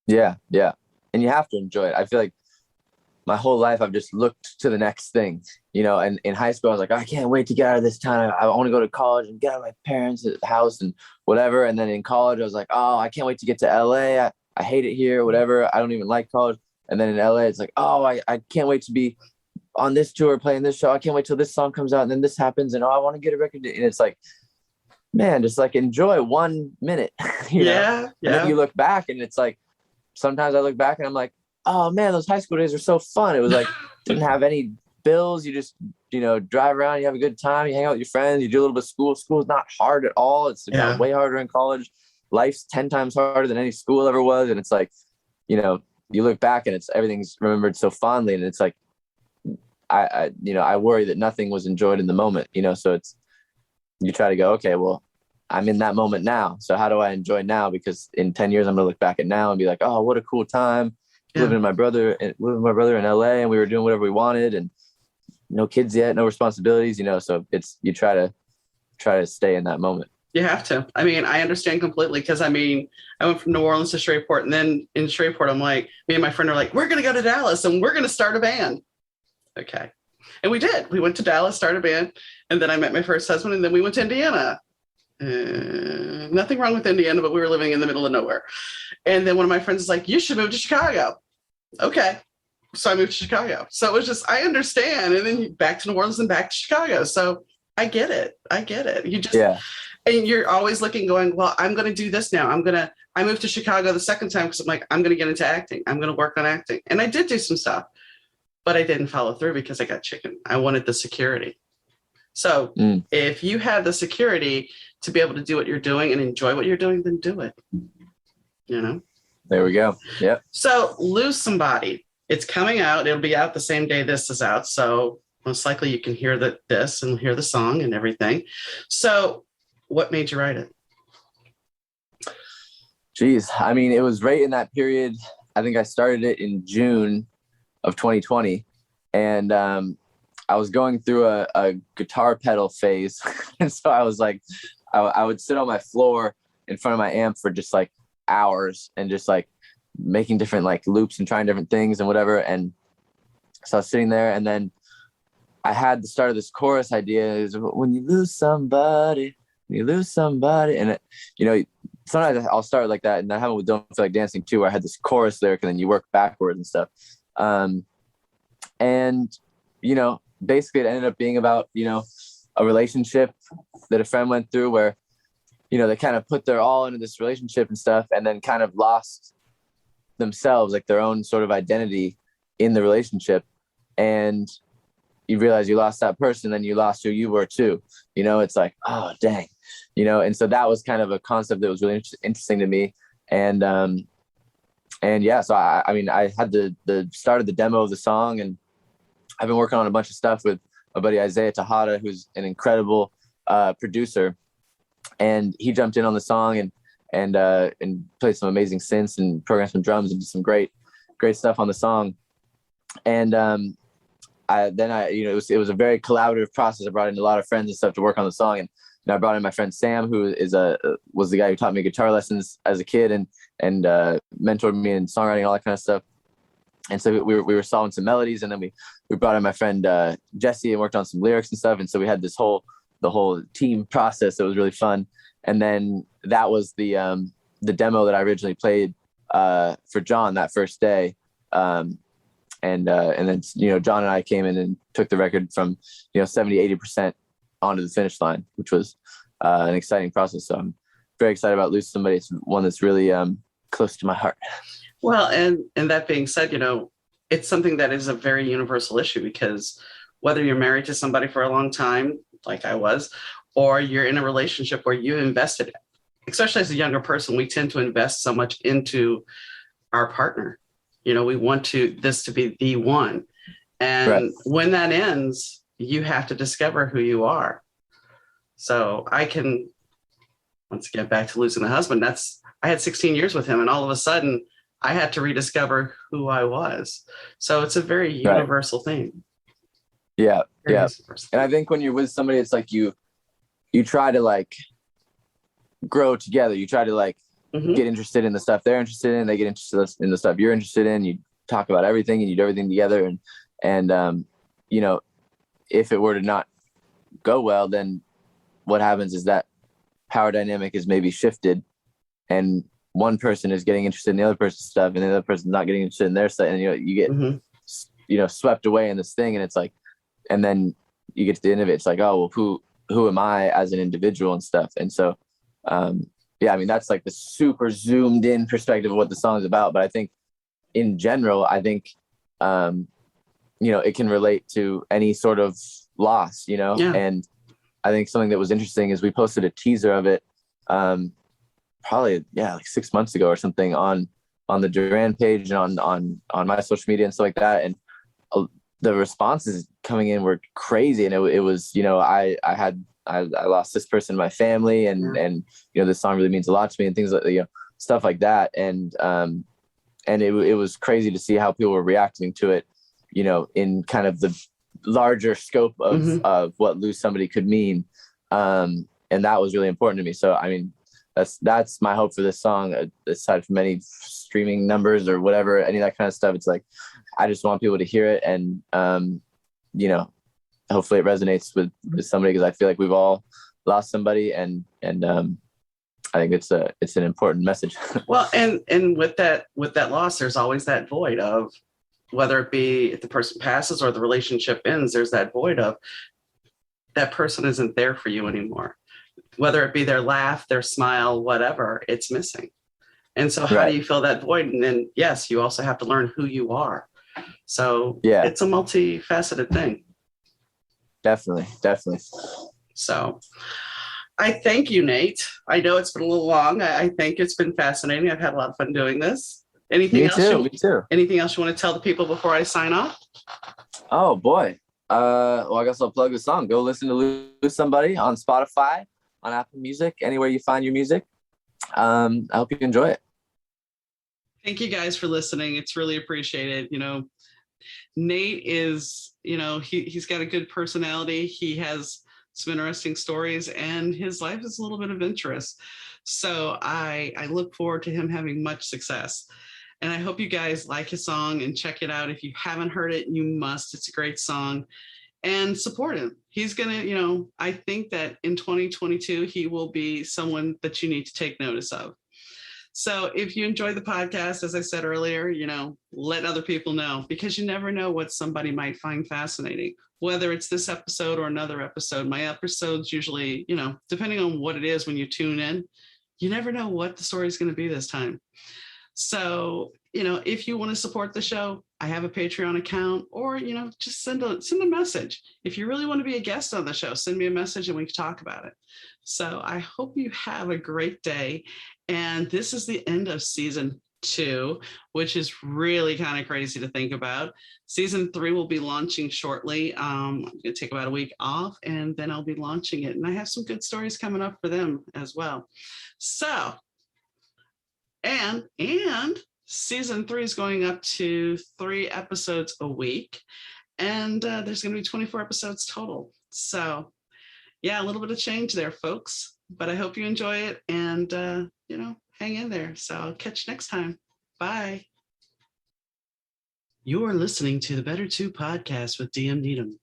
Yeah. Yeah. And you have to enjoy it. I feel like my whole life, I've just looked to the next thing, you know, and in high school, I was like, I can't wait to get out of this town. I want to go to college and get out of my parents' house and whatever. And then in college, I was like, oh, I can't wait to get to LA. I hate it here, whatever. I don't even like college. And then in LA, it's like, oh, I can't wait to be on this tour playing this show. I can't wait till this song comes out and then this happens. And I want to get a record. And it's like, man, just like enjoy 1 minute. You know? Yeah. And then you look back and it's like, sometimes I look back and I'm like, oh man, those high school days were so fun. It was like, didn't have any bills. You just, you know, drive around, you have a good time, you hang out with your friends, you do a little bit of school. School is not hard at all. It's way harder in college. Life's 10 times harder than any school ever was. And it's like, you know, you look back and it's everything's remembered so fondly, and it's like I worry that nothing was enjoyed in the moment, so it's, you try to go, okay, well, I'm in that moment now, so how do I enjoy now? Because in 10 years I'm gonna look back at now and be like, oh, what a cool time living with my brother in LA, and we were doing whatever we wanted, and no kids yet, no responsibilities, so it's, you try to stay in that moment. You have to. I mean, I understand completely, because I went from New Orleans to Shreveport, and then in Shreveport, I'm like, me and my friend are like, we're going to go to Dallas and we're going to start a band. Okay. And we did. We went to Dallas, started a band, and then I met my first husband, and then we went to Indiana. Nothing wrong with Indiana, but we were living in the middle of nowhere. And then one of my friends is like, you should move to Chicago. Okay. So I moved to Chicago. So it was just, I understand. And then back to New Orleans and back to Chicago. So I get it. You just, and you're always looking, going, well, I'm going to do this now. I moved to Chicago the second time because I'm like, I'm going to get into acting. I'm going to work on acting. And I did do some stuff, but I didn't follow through because I got chicken. I wanted the security. So if you have the security to be able to do what you're doing and enjoy what you're doing, then do it. There we go. Yep. So Lose Somebody. It's coming out. It'll be out the same day this is out. So most likely you can hear this and hear the song and everything. So what made you write it? Geez. I mean, it was right in that period. I think I started it in June of 2020. And I was going through a guitar pedal phase. And so I was like, I would sit on my floor in front of my amp for just like hours and just like making different like loops and trying different things and whatever. And so I was sitting there, and then I had the start of this chorus idea is, when you lose somebody, and it, sometimes I'll start like that, and that happened with Don't Feel Like Dancing too, where I had this chorus lyric and then you work backwards and stuff. And basically it ended up being about, a relationship that a friend went through where, they kind of put their all into this relationship and stuff, and then kind of lost themselves, like their own sort of identity in the relationship. And you realize you lost that person, then you lost who you were too. It's like, oh, dang, and so that was kind of a concept that was really interesting to me. And yeah, so I mean, I had the start of the demo of the song, and I've been working on a bunch of stuff with my buddy Isaiah Tejada, who's an incredible producer, and he jumped in on the song and played some amazing synths and programmed some drums and did some great stuff on the song. And it was a very collaborative process. I brought in a lot of friends and stuff to work on the song, and I brought in my friend Sam, who was the guy who taught me guitar lessons as a kid and mentored me in songwriting, all that kind of stuff. And so we were solving some melodies, and then we brought in my friend Jesse and worked on some lyrics and stuff. And so we had the whole team process that was really fun. And then that was the demo that I originally played for John that first day. And then John and I came in and took the record from 70-80% onto the finish line, which was an exciting process. So I'm very excited about Lose Somebody. It's one that's really close to my heart. Well, and that being said, it's something that is a very universal issue, because whether you're married to somebody for a long time, like I was, or you're in a relationship where you invested, especially as a younger person, we tend to invest so much into our partner. We want this to be the one. And right. When that ends, you have to discover who you are. So I can, once again, back to losing a husband, I had 16 years with him, and all of a sudden I had to rediscover who I was. So it's a very universal thing. Yeah. Yeah. And I think when you're with somebody, it's like you try to like grow together. You try to like get interested in the stuff they're interested in. They get interested in the stuff you're interested in. You talk about everything and you do everything together. And if it were to not go well, then what happens is that power dynamic is maybe shifted, and one person is getting interested in the other person's stuff, and the other person's not getting interested in their stuff. And you get swept away in this thing. And it's like, and then you get to the end of it. It's like, oh, well, who am I as an individual and stuff? And so, yeah, I mean, that's like the super zoomed in perspective of what the song is about. But I think in general, it can relate to any sort of loss, Yeah. And I think something that was interesting is we posted a teaser of it, probably, like 6 months ago or something on the Duran page and on my social media and stuff like that. And the responses coming in were crazy. And it was, you know, I lost this person in my family, and you know, this song really means a lot to me, and things like, you know, stuff like that. And it was crazy to see how people were reacting to it, you know, in kind of the larger scope of what lose somebody could mean. And that was really important to me. So, I mean, that's my hope for this song, aside from any streaming numbers or whatever, any of that kind of stuff. It's like, I just want people to hear it, and, you know, hopefully it resonates with somebody, because I feel like we've all lost somebody, and I think it's an important message. Well, and with that loss, there's always that void of, whether it be if the person passes or the relationship ends, there's that void of that person isn't there for you anymore. Whether it be their laugh, their smile, whatever, it's missing. And so how do you fill that void? And then, yes, you also have to learn who you are. So it's a multifaceted thing. Definitely. So I thank you, Nate. I know it's been a little long. I think it's been fascinating. I've had a lot of fun doing this. Anything else? Me too. Anything else you want to tell the people before I sign off? Oh boy. Well, I guess I'll plug the song. Go listen to Lose Somebody on Spotify, on Apple Music, anywhere you find your music. I hope you enjoy it. Thank you guys for listening. It's really appreciated. You know, Nate is, you know, he's got a good personality. He has some interesting stories, and his life is a little bit of interest. So I look forward to him having much success. And I hope you guys like his song and check it out. If you haven't heard it, you must. It's a great song. And support him. He's going to, you know, I think that in 2022, he will be someone that you need to take notice of. So if you enjoy the podcast, as I said earlier, you know, let other people know, because you never know what somebody might find fascinating, whether it's this episode or another episode. My episodes usually, you know, depending on what it is when you tune in, you never know what the story is going to be this time. So, you know, if you want to support the show, I have a Patreon account, or, you know, just send a message. If you really want to be a guest on the show, send me a message and we can talk about it. So I hope you have a great day. And this is the end of season 2, which is really kind of crazy to think about. Season 3 will be launching shortly. I'm going to take about a week off, and then I'll be launching it. And I have some good stories coming up for them as well. So, and season 3 is going up to 3 episodes a week, and there's going to be 24 episodes total. So yeah, a little bit of change there, folks, but I hope you enjoy it, and you know, hang in there. So I'll catch you next time. Bye. You are listening to the Better 2 podcast with DM Needham.